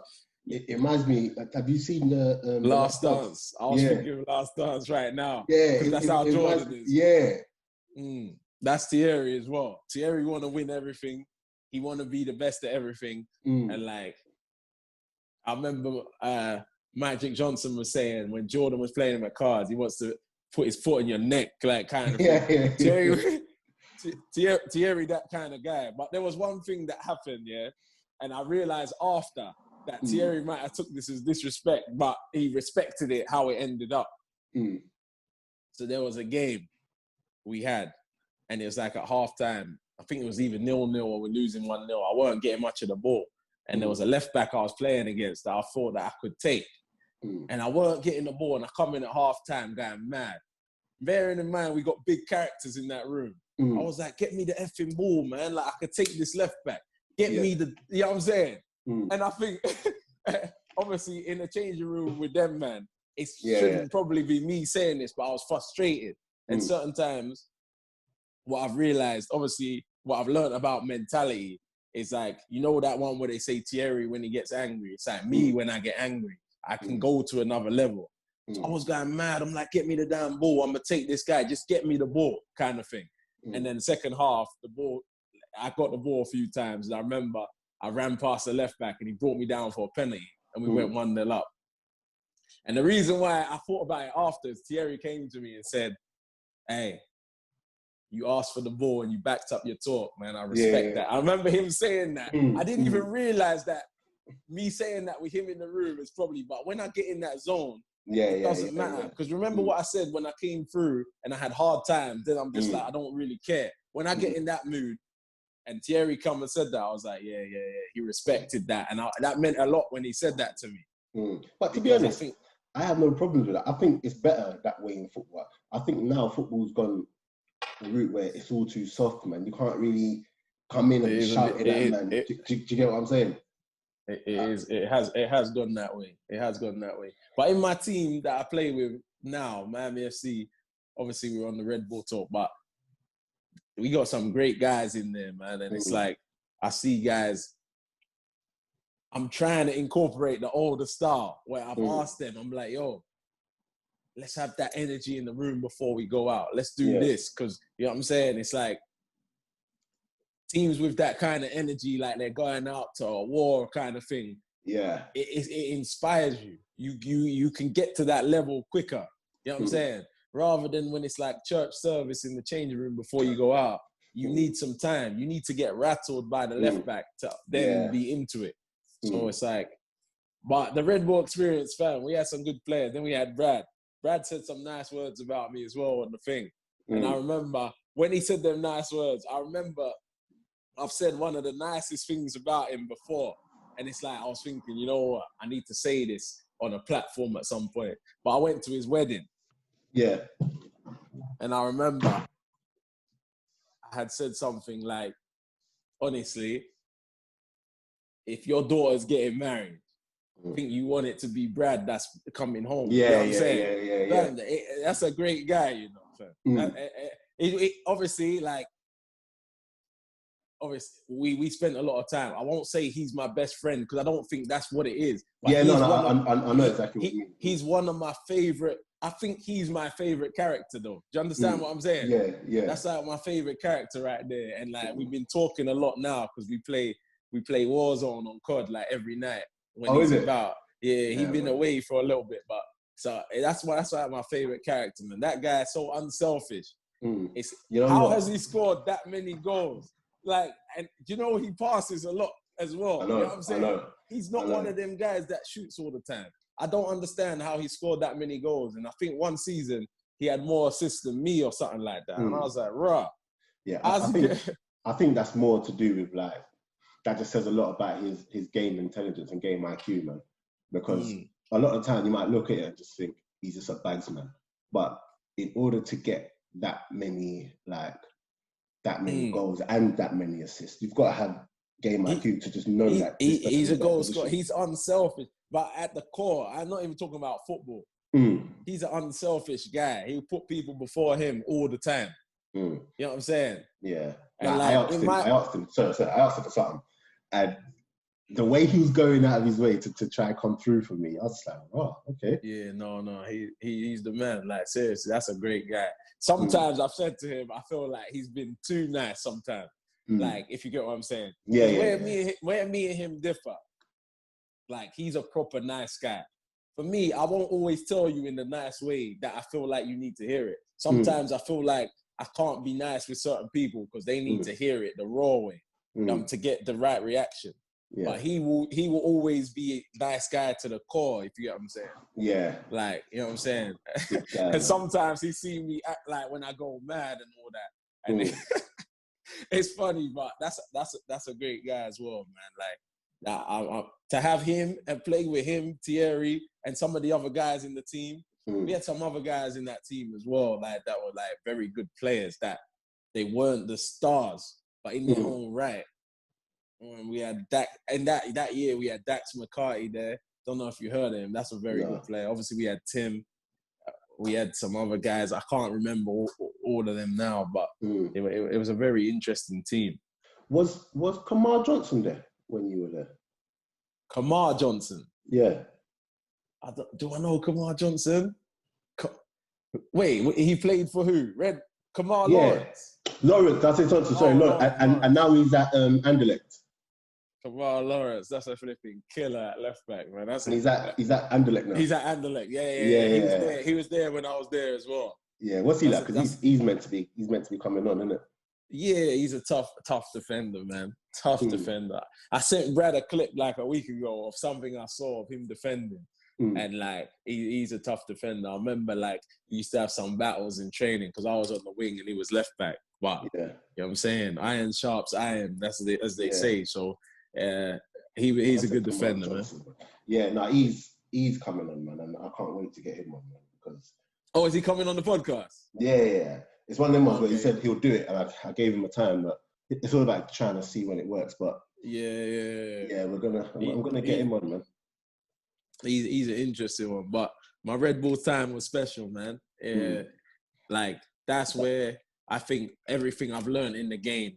it reminds me, have you seen the Last Dance? I was thinking of Last Dance right now. Yeah. Because that's how Jordan is. Yeah. That's Thierry as well. Thierry want to win everything. He want to be the best at everything. And like, I remember Magic Johnson was saying when Jordan was playing him at cards, he wants to put his foot in your neck, like, kind of thing. Thierry, that kind of guy. But there was one thing that happened, and I realized after that Thierry might have took this as disrespect, but he respected it how it ended up. So there was a game we had, and it was like at halftime. I think it was either 0-0 or we're losing 1-0. I weren't getting much of the ball. And there was a left back I was playing against that I thought that I could take. And I weren't getting the ball, and I come in at halftime going mad. Bearing in mind, we got big characters in that room. I was like, get me the effing ball, man. Like, I could take this left back. Get me the, you know what I'm saying? And I think, obviously, in the changing room with them, man, it shouldn't probably be me saying this, but I was frustrated. And certain times, what I've realized, obviously, what I've learned about mentality is like, you know that one where they say Thierry when he gets angry? It's like me when I get angry. I can go to another level. So I was going mad. I'm like, get me the damn ball. I'm going to take this guy. Just get me the ball kind of thing. And then second half, I got the ball a few times. And I remember I ran past the left back and he brought me down for a penalty and we went 1-0 up. And the reason why I thought about it after is Thierry came to me and said, hey, you asked for the ball and you backed up your talk, man. I respect that. I remember him saying that. I didn't even realize that me saying that with him in the room is probably, but when I get in that zone, it doesn't matter. Because remember what I said when I came through and I had hard times, then I'm just like, I don't really care. When I get in that mood, and Thierry come and said that, I was like, yeah. He respected that. And that meant a lot when he said that to me. But to be honest, I have no problems with that. I think it's better that way in football. I think now football's gone the route where it's all too soft, man. You can't really come in and shout at that, man. Do you get what I'm saying? It has gone that way. It has gone that way. But in my team that I play with now, Miami FC, obviously we're on the Red Bull talk, but we got some great guys in there, man. And it's like, I see guys, I'm trying to incorporate the older style where I've asked them, I'm like, yo, let's have that energy in the room before we go out. Let's do this. Because, you know what I'm saying? It's like teams with that kind of energy, like they're going out to a war kind of thing. Yeah. It inspires you. You can get to that level quicker. You know what I'm saying? Rather than when it's like church service in the changing room before you go out, you need some time. You need to get rattled by the left back to then be into it. So it's like, but the Red Bull experience, fam, we had some good players. Then we had Brad. Brad said some nice words about me as well on the thing. And I remember when he said them nice words, I've said one of the nicest things about him before. And it's like, I was thinking, you know what? I need to say this on a platform at some point. But I went to his wedding. Yeah. And I remember I had said something like, honestly, if your daughter's getting married, I think you want it to be Brad that's coming home. Yeah, you know what I'm saying? Yeah. That's a great guy, you know. Obviously, like, we spent a lot of time. I won't say he's my best friend because I don't think that's what it is. But I know exactly what you mean. He's one of my favorite. I think he's my favorite character, though. Do you understand what I'm saying? Yeah. That's like my favorite character right there. And like we've been talking a lot now because we play Warzone on COD like every night when he's about. Yeah, he's been away for a little bit, but so that's why my favorite character, man. That guy is so unselfish. It's how has he scored that many goals? Like, and you know he passes a lot as well. You know what I'm saying? He's not one of them guys that shoots all the time. I don't understand how he scored that many goals. And I think one season he had more assists than me or something like that. And I was like, rah. Yeah, I think that's more to do with like, that just says a lot about his game intelligence and game IQ, man. Because a lot of the time you might look at it and just think he's just a bagsman. But in order to get that many goals and that many assists, you've got to have game IQ to just know that. He's a goal scorer. He's unselfish. But at the core, I'm not even talking about football. He's an unselfish guy. He'll put people before him all the time. You know what I'm saying? Yeah. And I asked him for something. And the way he was going out of his way to try and come through for me, I was like, oh, okay. Yeah, no. He's the man. Like, seriously, that's a great guy. Sometimes I've said to him, I feel like he's been too nice sometimes. Like, if you get what I'm saying. Where me and him differ, like, he's a proper nice guy. For me, I won't always tell you in the nice way that I feel like you need to hear it. Sometimes I feel like I can't be nice with certain people because they need to hear it the raw way to get the right reaction. Yeah. But he will always be a nice guy to the core, if you get what I'm saying. Yeah. Like, you know what I'm saying? And sometimes he see me act like when I go mad and all that. And it's funny, but that's a great guy as well, man. Like, to have him and play with him, Thierry, and some of the other guys in the team. We had some other guys in that team as well, like that were like very good players that they weren't the stars, but in their own right. And we had Dax, and that year we had Dax McCarty there. Don't know if you heard of him. That's a very good player. Obviously, we had Tim. We had some other guys. I can't remember all of them now, but it was a very interesting team. Was Kamar Johnson there when you were there? Kamar Johnson? Yeah. Do I know Kamar Johnson? Wait, he played for who? Red? Kamal Yeah. Lawrence, that's his answer. Sorry, Lawrence. And now he's at Anderlecht. Kamal Lawrence, that's a flipping killer at left back, man. He's at Anderlecht now. He's at Anderlecht. Yeah. He was there when I was there as well. Yeah, what's he like? Because he's meant to be coming on, isn't it? Yeah, he's a tough defender, man. Tough defender. I sent Brad a clip like a week ago of something I saw of him defending. And like he's a tough defender. I remember like he used to have some battles in training because I was on the wing and he was left back. But you know what I'm saying? Iron sharps iron. That's as they say. So he's a good defender, man. Yeah, no, he's coming on, man, and I can't wait to get him on, man. Because is he coming on the podcast? Yeah. It's one of them ones where he said he'll do it, and I gave him a time, but it's all about trying to see when it works. But yeah, I'm gonna get him on, man. He's an interesting one, but my Red Bull time was special, man. Like that's where I think everything I've learned in the game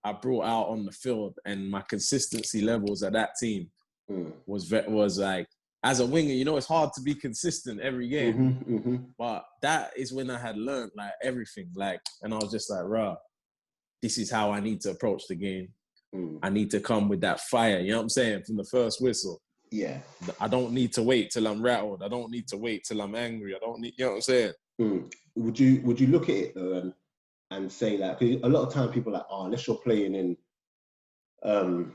I brought out on the field, and my consistency levels at that team was like, as a winger, you know, it's hard to be consistent every game, but that is when I had learned like everything, like, and I was just like, rah, this is how I need to approach the game. I need to come with that fire, you know what I'm saying, from the first whistle. Yeah. I don't need to wait till I'm rattled. I don't need to wait till I'm angry. I don't need, you know what I'm saying? Would you look at it though and say like, cause a lot of time people are like, oh, unless you're playing in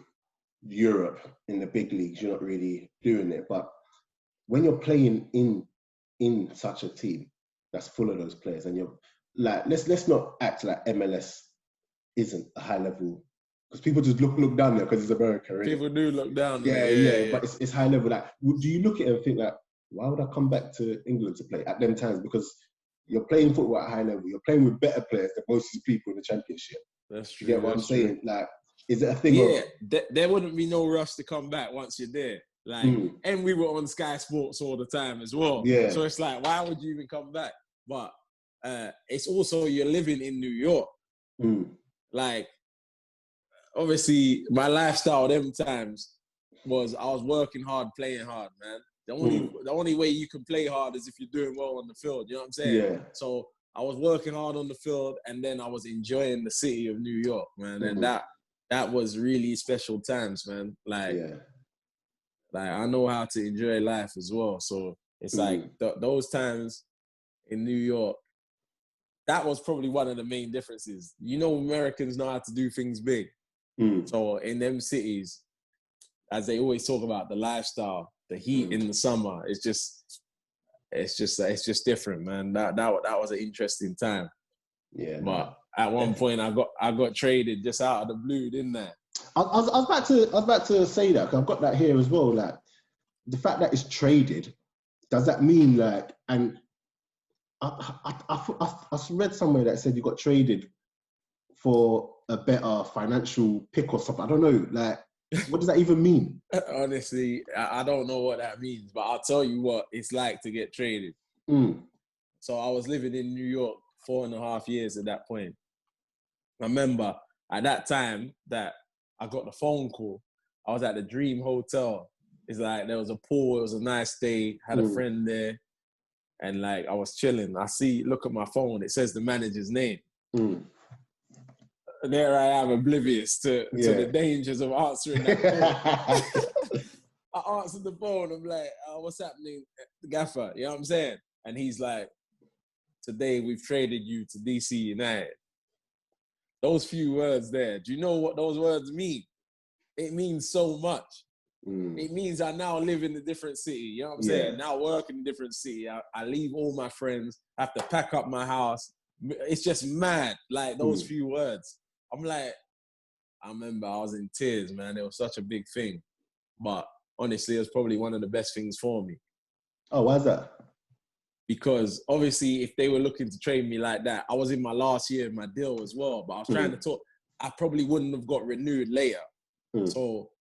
Europe in the big leagues, you're not really doing it. But when you're playing in such a team that's full of those players, and you're like, let's not act like MLS isn't a high level. Because people just look down there because it's America, right? People do look down there. Yeah. But it's high level. Like, do you look at it and think like, why would I come back to England to play at them times? Because you're playing football at a high level. You're playing with better players than most of the people in the championship. That's true. You get what I'm saying? Like, is it a thing? Yeah, there wouldn't be no rush to come back once you're there. Like, and we were on Sky Sports all the time as well. Yeah. So it's like, why would you even come back? But it's also you're living in New York. Like, obviously, my lifestyle them times was I was working hard, playing hard, man. The only way you can play hard is if you're doing well on the field. You know what I'm saying? Yeah. So I was working hard on the field, and then I was enjoying the city of New York, man. And that was really special times, man. Like I know how to enjoy life as well. So it's like those times in New York, that was probably one of the main differences. You know, Americans know how to do things big. So in them cities, as they always talk about the lifestyle, the heat in the summer, it's just different, man. That was an interesting time. Yeah. But at one point, I got traded just out of the blue, didn't I? I was about to say that, 'cause I've got that here as well. Like, the fact that it's traded, does that mean like? And I read somewhere that said you got traded for a better financial pick or something. I don't know. Like, what does that even mean? Honestly, I don't know what that means, but I'll tell you what it's like to get traded. So I was living in New York 4.5 years at that point. I remember at that time that I got the phone call. I was at the Dream Hotel. It's like there was a pool. It was a nice day. Had a friend there. And like I was chilling. Look at my phone. It says the manager's name. And there I am, oblivious to the dangers of answering that phone. I answered the phone. I'm like, what's happening, Gaffer? You know what I'm saying? And he's like, today we've traded you to DC United. Those few words there, do you know what those words mean? It means so much. It means I now live in a different city. You know what I'm saying? Now work in a different city. I leave all my friends, have to pack up my house. It's just mad, like those few words. I'm like, I remember I was in tears, man. It was such a big thing. But honestly, it was probably one of the best things for me. Oh, why is that? Because obviously, if they were looking to trade me like that, I was in my last year of my deal as well. But I was trying to talk. I probably wouldn't have got renewed later. So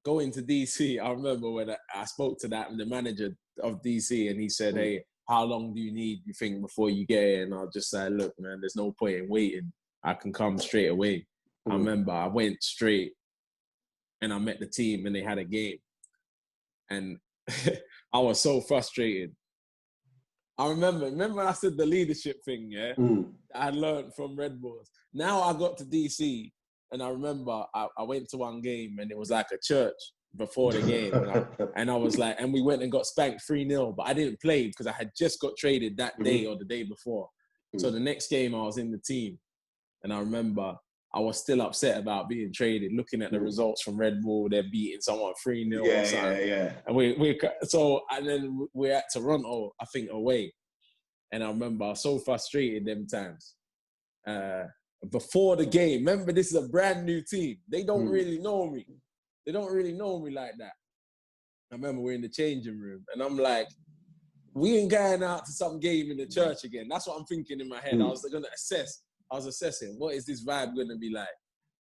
going to DC, I remember when I spoke to the manager of DC, and he said, hey, how long do you think, before you get it? And I'll just say, look, man, there's no point in waiting. I can come straight away. I remember I went straight and I met the team and they had a game. And I was so frustrated. I remember when I said the leadership thing, yeah? I learned from Red Bulls. Now I got to DC, and I remember I went to one game, and it was like a church before the game. And I was like, and we went and got spanked 3-0, but I didn't play because I had just got traded that day or the day before. So the next game I was in the team, and I remember I was still upset about being traded, looking at the results from Red Bull. They're beating someone 3-0 or something. Yeah. And then we're at Toronto, I think, away. And I remember I was so frustrated them times. Before the game, remember, this is a brand new team. They don't really know me. They don't really know me like that. I remember we're in the changing room, and I'm like, we ain't going out to some game in the church again. That's what I'm thinking in my head. I was going to assess. I was assessing, what is this vibe going to be like?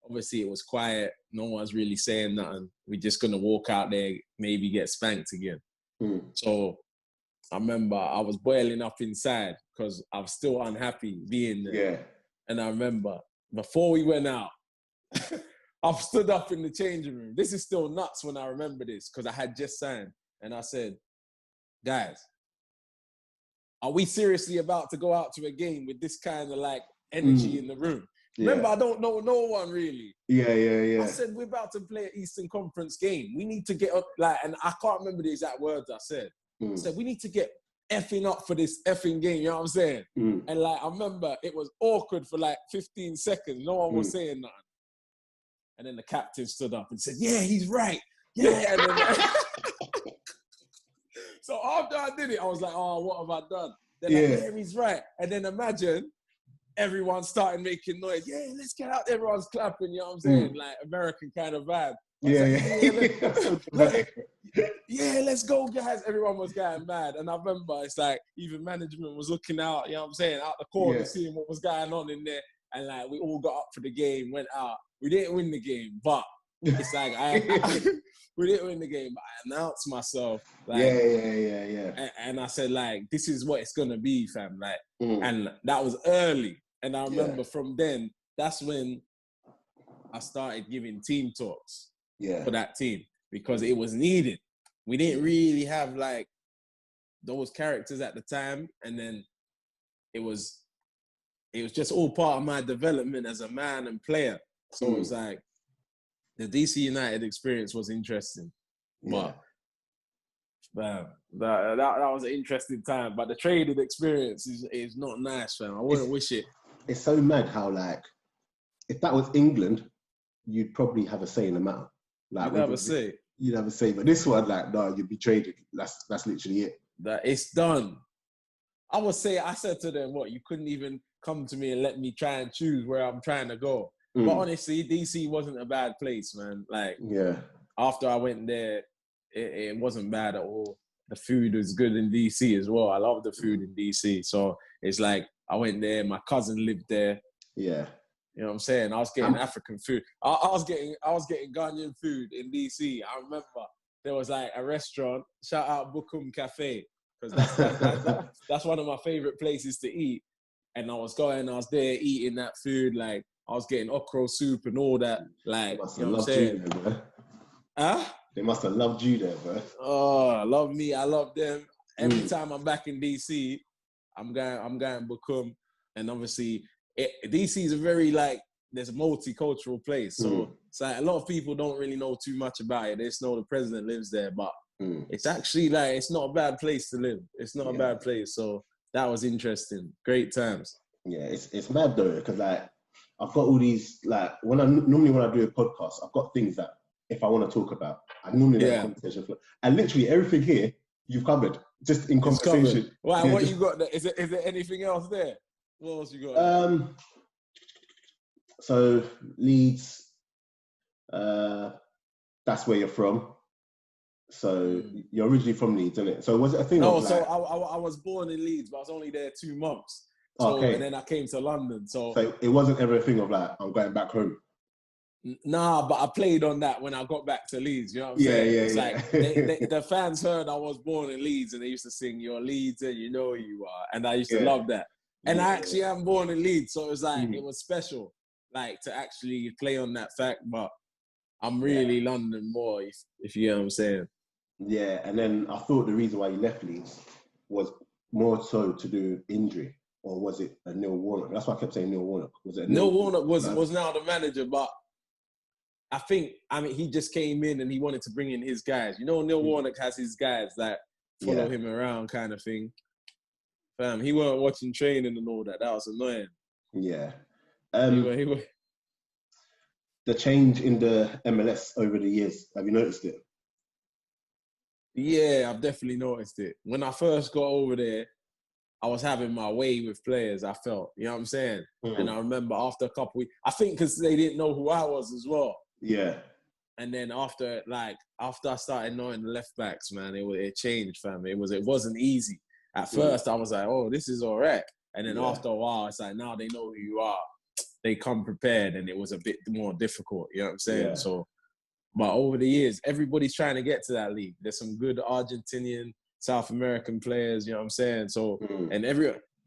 Obviously, it was quiet. No one's really saying nothing. We're just going to walk out there, maybe get spanked again. So I remember I was boiling up inside because I was still unhappy being there. Yeah. And I remember before we went out, I've stood up in the changing room. This is still nuts when I remember this because I had just signed. And I said, guys, are we seriously about to go out to a game with this kind of like energy in the room? Remember, I don't know no one really. Yeah. I said, we're about to play an Eastern Conference game. We need to get up, like, and I can't remember the exact words I said. I said, we need to get effing up for this effing game, you know what I'm saying? And like, I remember it was awkward for like 15 seconds. No one was saying nothing. And then the captain stood up and said, yeah, he's right. Yeah. And then, so after I did it, I was like, oh, what have I done? They're like, yeah, he's right. And then imagine everyone started making noise. Yeah, let's get out. Everyone's clapping, you know what I'm saying? Like American kind of vibe. Yeah, let's go, guys. Everyone was getting mad. And I remember it's like even management was looking out, you know what I'm saying, out the corner, seeing what was going on in there. And like we all got up for the game, went out. We didn't win the game, but it's like we didn't win the game, but I announced myself. Like, and I said, like, this is what it's gonna be, fam. Like, and that was early. And I remember from then, that's when I started giving team talks for that team because it was needed. We didn't really have like those characters at the time, and then it was just all part of my development as a man and player. So it was like the DC United experience was interesting, but that was an interesting time. But the trading experience is not nice, fam. I wouldn't wish it. It's so mad how, like, if that was England, you'd probably have a say in the matter. Like, you'd have a say. You'd have a say, but this one, like, no, you'd be traded. That's literally it. That it's done. I said to them, what, you couldn't even come to me and let me try and choose where I'm trying to go. But honestly, DC wasn't a bad place, man. Like, after I went there, it wasn't bad at all. The food was good in DC as well. I love the food in DC. So it's like, I went there, my cousin lived there. Yeah. You know what I'm saying? I was getting African food. I was getting Ghanaian food in DC. I remember there was like a restaurant, shout out Bukum Cafe, because that's one of my favorite places to eat. And I was there eating that food, like, I was getting okra soup and all that. Like, you know what I'm saying? They must have loved you there, bro. Oh, love me. I love them. Every time I'm back in DC, I'm going Bukum. And obviously, DC is a very, like, there's a multicultural place. So it's like a lot of people don't really know too much about it. They just know the president lives there. But it's actually, like, it's not a bad place to live. It's not a bad place. So that was interesting. Great times. Yeah, it's mad, though, because, like, I've got all these, like, when I do a podcast, I've got things that if I want to talk about, I normally let the conversation flow. And literally everything here, you've covered, just in conversation. Wow, what you got there? Is there anything else there? What else you got? So, Leeds, that's where you're from. So, you're originally from Leeds, isn't it? So, was it a thing? No, so I was born in Leeds, but I was only there 2 months. So, and then I came to London. So it wasn't ever a thing of like, I'm going back home. Nah, but I played on that when I got back to Leeds. You know what I'm saying? It's like the fans heard I was born in Leeds and they used to sing, "You're Leeds and you know you are." And I used to love that. And I actually am born in Leeds. So it was like, it was special, like, to actually play on that fact. But I'm really London boy, if you know what I'm saying. Yeah, and then I thought the reason why you left Leeds was more so to do injury, or was it a Neil Warnock? That's why I kept saying Neil Warnock. Was it Neil Warnock was now the manager, but I mean, he just came in and he wanted to bring in his guys. You know, Neil Warnock has his guys that follow him around, kind of thing. Fam, he weren't watching training and all that. That was annoying. Yeah. He were. The change in the MLS over the years, have you noticed it? Yeah, I've definitely noticed it. When I first got over there, I was having my way with players, I felt. You know what I'm saying? Mm-hmm. And I remember after a couple weeks, I think because they didn't know who I was as well. Yeah. And then after I started knowing the left backs, man, it changed, fam. It wasn't easy. At first, I was like, oh, this is all right. And then after a while, it's like, now they know who you are. They come prepared, and it was a bit more difficult. You know what I'm saying? Yeah. So, but over the years, everybody's trying to get to that league. There's some good Argentinian, South American players. You know what I'm saying? So, and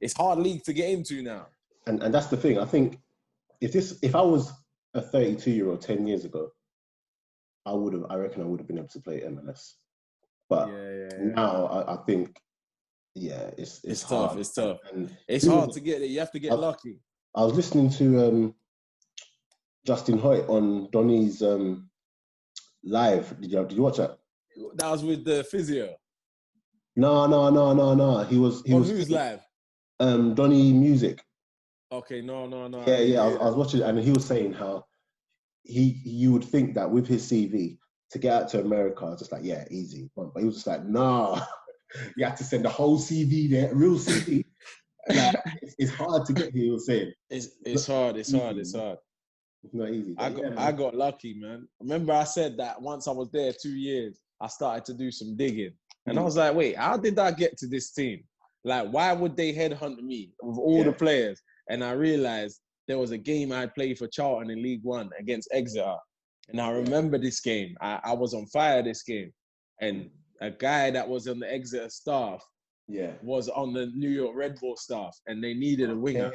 it's hard league to get into now. And that's the thing. I think if I was a 32-year-old 10 years ago, I reckon I would have been able to play MLS. But now I think, it's hard. Tough. It's tough. And it's hard to get it. You have to get lucky. I was listening to Justin Hoyt on Donny's live. Did you watch that? That was with the physio. No. He was who's live? Donny Music. Okay, no. Yeah. I was watching, and he was saying how you would think that with his CV to get out to America, just like easy. But he was just like, nah, you have to send the whole CV there, real CV. Like, it's hard to get here. He was saying it's hard. It's hard. It's not easy. I got lucky, man. Remember, I said that once I was there 2 years, I started to do some digging, and I was like, wait, how did I get to this team? Like, why would they headhunt me with all the players? And I realized there was a game I played for Charlton in League One against Exeter, and I remember this game. I was on fire this game, and a guy that was on the Exeter staff. Was on the New York Red Bull staff, and they needed a winger.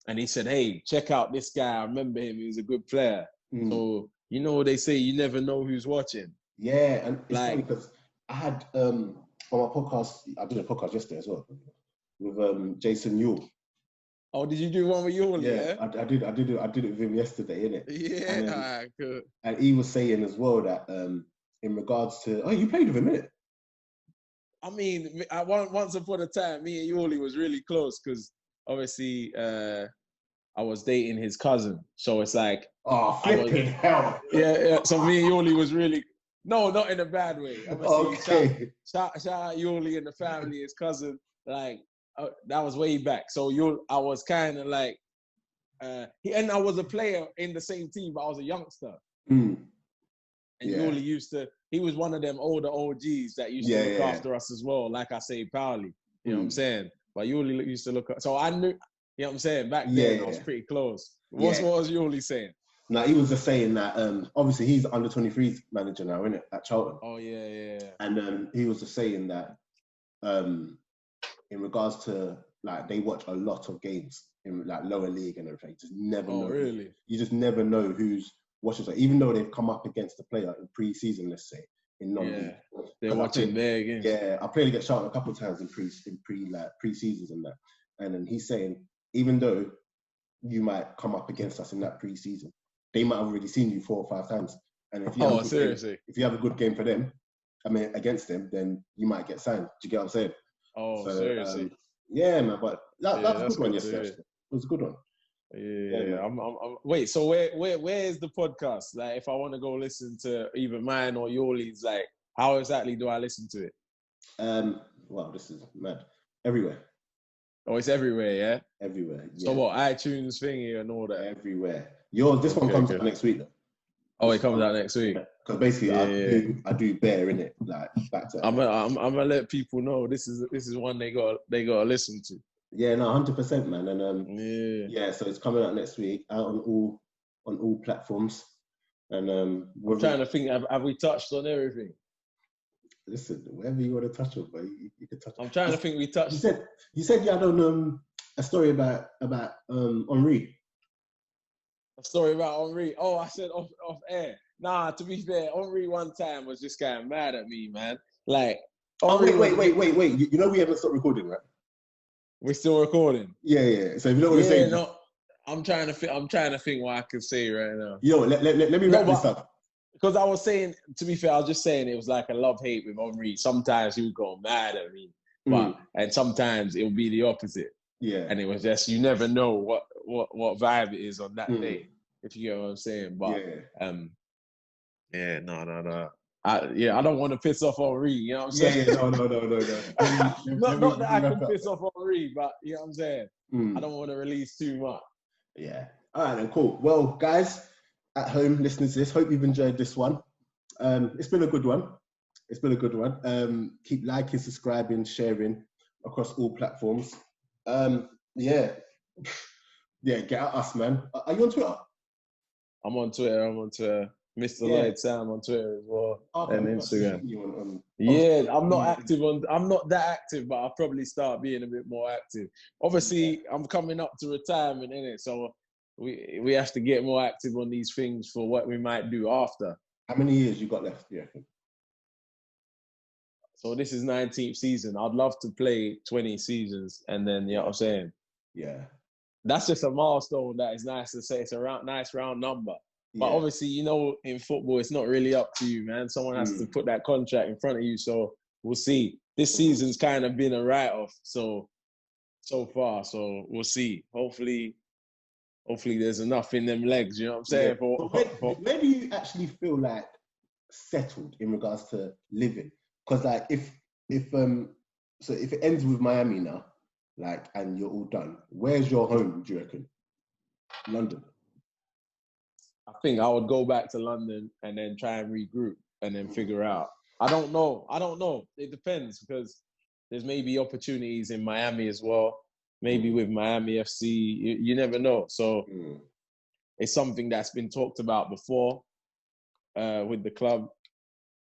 And he said, hey, check out this guy. I remember him. He was a good player. So, you know what they say, you never know who's watching. Yeah, and it's funny because I had, on my podcast, I did a podcast yesterday as well, with Jason Yule. Oh, did you do one with Yule? Yeah, I did it with him yesterday, innit? Yeah, good. And he was saying as well that in regards to, you played with him, innit? I mean, once upon a time, me and Yuli was really close because obviously I was dating his cousin. So it's like... Oh, flipping hell. Yeah. So me and Yuli was really... No, not in a bad way. Okay. Shout out Yuli and the family, his cousin. Like, that was way back. So I was kind of like... and I was a player in the same team, but I was a youngster. And Yuli he was one of them older OGs that used to look after us as well. Like I say, Powley, you know what I'm saying? But Yuli used to look, so I knew, you know what I'm saying? Back then, I was pretty close. What was Yuli saying? No, he was just saying that, obviously he's under 23s manager now, isn't it, at Charlton? Oh, yeah. And he was just saying that in regards to, like, they watch a lot of games in, like, lower league and everything. You just never know. Really? You just never know who's watching. Even though they've come up against the player in pre-season, let's say, in non-league. They're watching their games. Yeah, I played against Charlton a couple of times in pre-seasons and that. And then he's saying, even though you might come up against us in that pre-season, they might have already seen you 4 or 5 times. And if you if you have a good game for them, against them, then you might get signed. Do you get what I'm saying? Oh, so, seriously? Yeah, man. But that's a good one yesterday. It was a good one. Yeah. Wait, so where is the podcast? Like, if I want to go listen to either mine or Yoli's, like, how exactly do I listen to it? Well, this is mad. Everywhere. Oh, it's everywhere, yeah? Everywhere, yeah. So what, iTunes thingy and all that? Everywhere. This one comes out next week, though. Oh, it comes out next week? Because basically, I do bear in it, like, back to... I'm gonna let people know this is one they gotta listen to. Yeah, no, 100%, man. And so it's coming out next week, out on all platforms. And I'm trying to think, have we touched on everything? Listen, whatever you want to touch on, but you can touch on. I'm trying to think we touched. You said you had on a story about Henry. A story about Henry. Oh, I said off air. Nah, to be fair, Henry one time was just kind of mad at me, man. Like, Oh, wait. You know we haven't stopped recording, right? We're still recording. Yeah. So if you know what I'm saying, no, I'm trying to think what I can say right now. Yo, let me wrap this up. Because I was saying, to be fair, I was just saying it was like a love-hate with Henry. Sometimes he would go mad at me, and sometimes it would be the opposite. Yeah. And it was just, you never know what vibe it is on that day, if you get what I'm saying. But no. I don't want to piss off Henry, you know what I'm saying? No. Not that I can piss off Henry, but you know what I'm saying? I don't want to release too much. Yeah. All right, then, cool. Well, guys, at home listening to this, hope you've enjoyed this one. It's been a good one. Keep liking, subscribing, sharing across all platforms. Get at us, man. Are you on Twitter? I'm on Twitter. Mr. Lloyd Sam on Twitter as well, and Instagram. I'm not that active, but I'll probably start being a bit more active. Obviously, I'm coming up to retirement, innit? So we have to get more active on these things for what we might do after. How many years you got left, do you reckon? So this is 19th season. I'd love to play 20 seasons, and then, you know what I'm saying? Yeah. That's just a milestone that is nice to say. It's a nice round number. But obviously, you know, in football, it's not really up to you, man. Someone has to put that contract in front of you. So we'll see. This season's kind of been a write-off so far. So we'll see. Hopefully there's enough in them legs, you know what I'm saying? Yeah. Where do you actually feel like settled in regards to living? Because like if it ends with Miami now, like, and you're all done, where's your home, do you reckon? London. I think I would go back to London and then try and regroup and then figure out. I don't know. It depends, because there's maybe opportunities in Miami as well. Maybe with Miami FC, you never know. So it's something that's been talked about before with the club,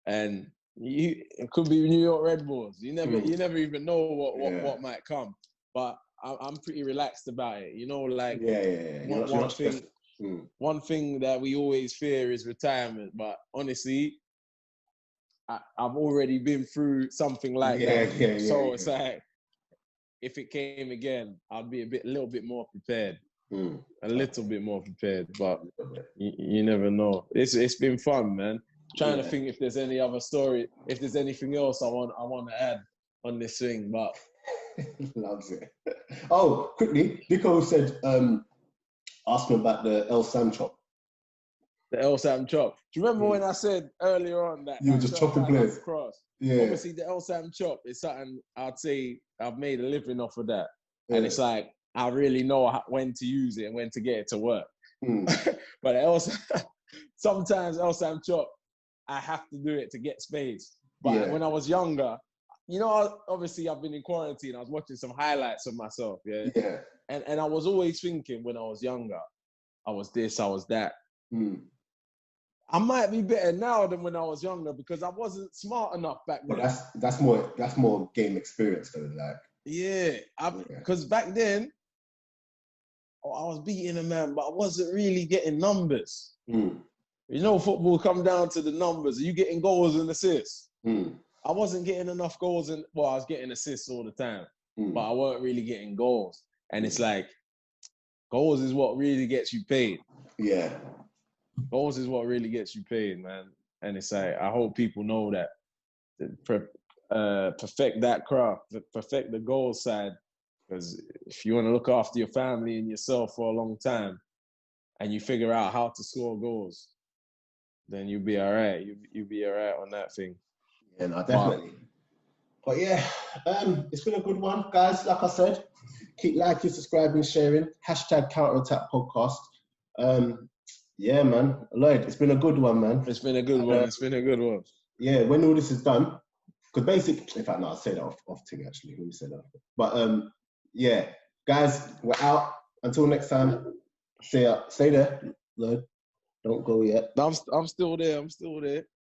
and it could be New York Red Bulls. You never even know what might come. But I'm pretty relaxed about it. You know, like one thing that we always fear is retirement. But honestly, I've already been through something like that. So it's like, if it came again, I'd be a little bit more prepared. A little bit more prepared, but you never know. It's been fun, man. Trying to think if there's any other story, if there's anything else I want to add on this thing, but loves it. Oh, quickly, Nico said, ask me about the El Sam chop. The El Sam chop. Do you remember when I said earlier on that you were just chopping players? Yeah. Obviously, the El Sam chop is something I'd say I've made a living off of that, and it's like I really know when to use it and when to get it to work. But sometimes El Sam chop, I have to do it to get space. But when I was younger, you know, obviously I've been in quarantine. I was watching some highlights of myself, and I was always thinking when I was younger, I was this, I was that. I might be better now than when I was younger because I wasn't smart enough back then. But that's more game experience though, like. Because back then, I was beating a man, but I wasn't really getting numbers. You know, football come down to the numbers. Are you getting goals and assists? I wasn't getting enough goals, I was getting assists all the time, but I weren't really getting goals. And it's like, goals is what really gets you paid. Yeah. Goals is what really gets you paid, man. And it's like, I hope people know that. Perfect that craft, perfect the goal side. Because if you want to look after your family and yourself for a long time, and you figure out how to score goals, then you'll be all right. You'll be all right on that thing. Yeah, no, definitely. But yeah, it's been a good one, guys. Like I said, keep liking, subscribing, sharing. #CounterAttack Podcast. Yeah, man. Lloyd, it's been a good one, man. It's been a good one. Yeah, when all this is done, because basically, in fact, no, I'll say that off thing actually. Let me say that. But yeah, guys, we're out. Until next time, see ya. Stay there, Lloyd. Don't go yet. I'm still there.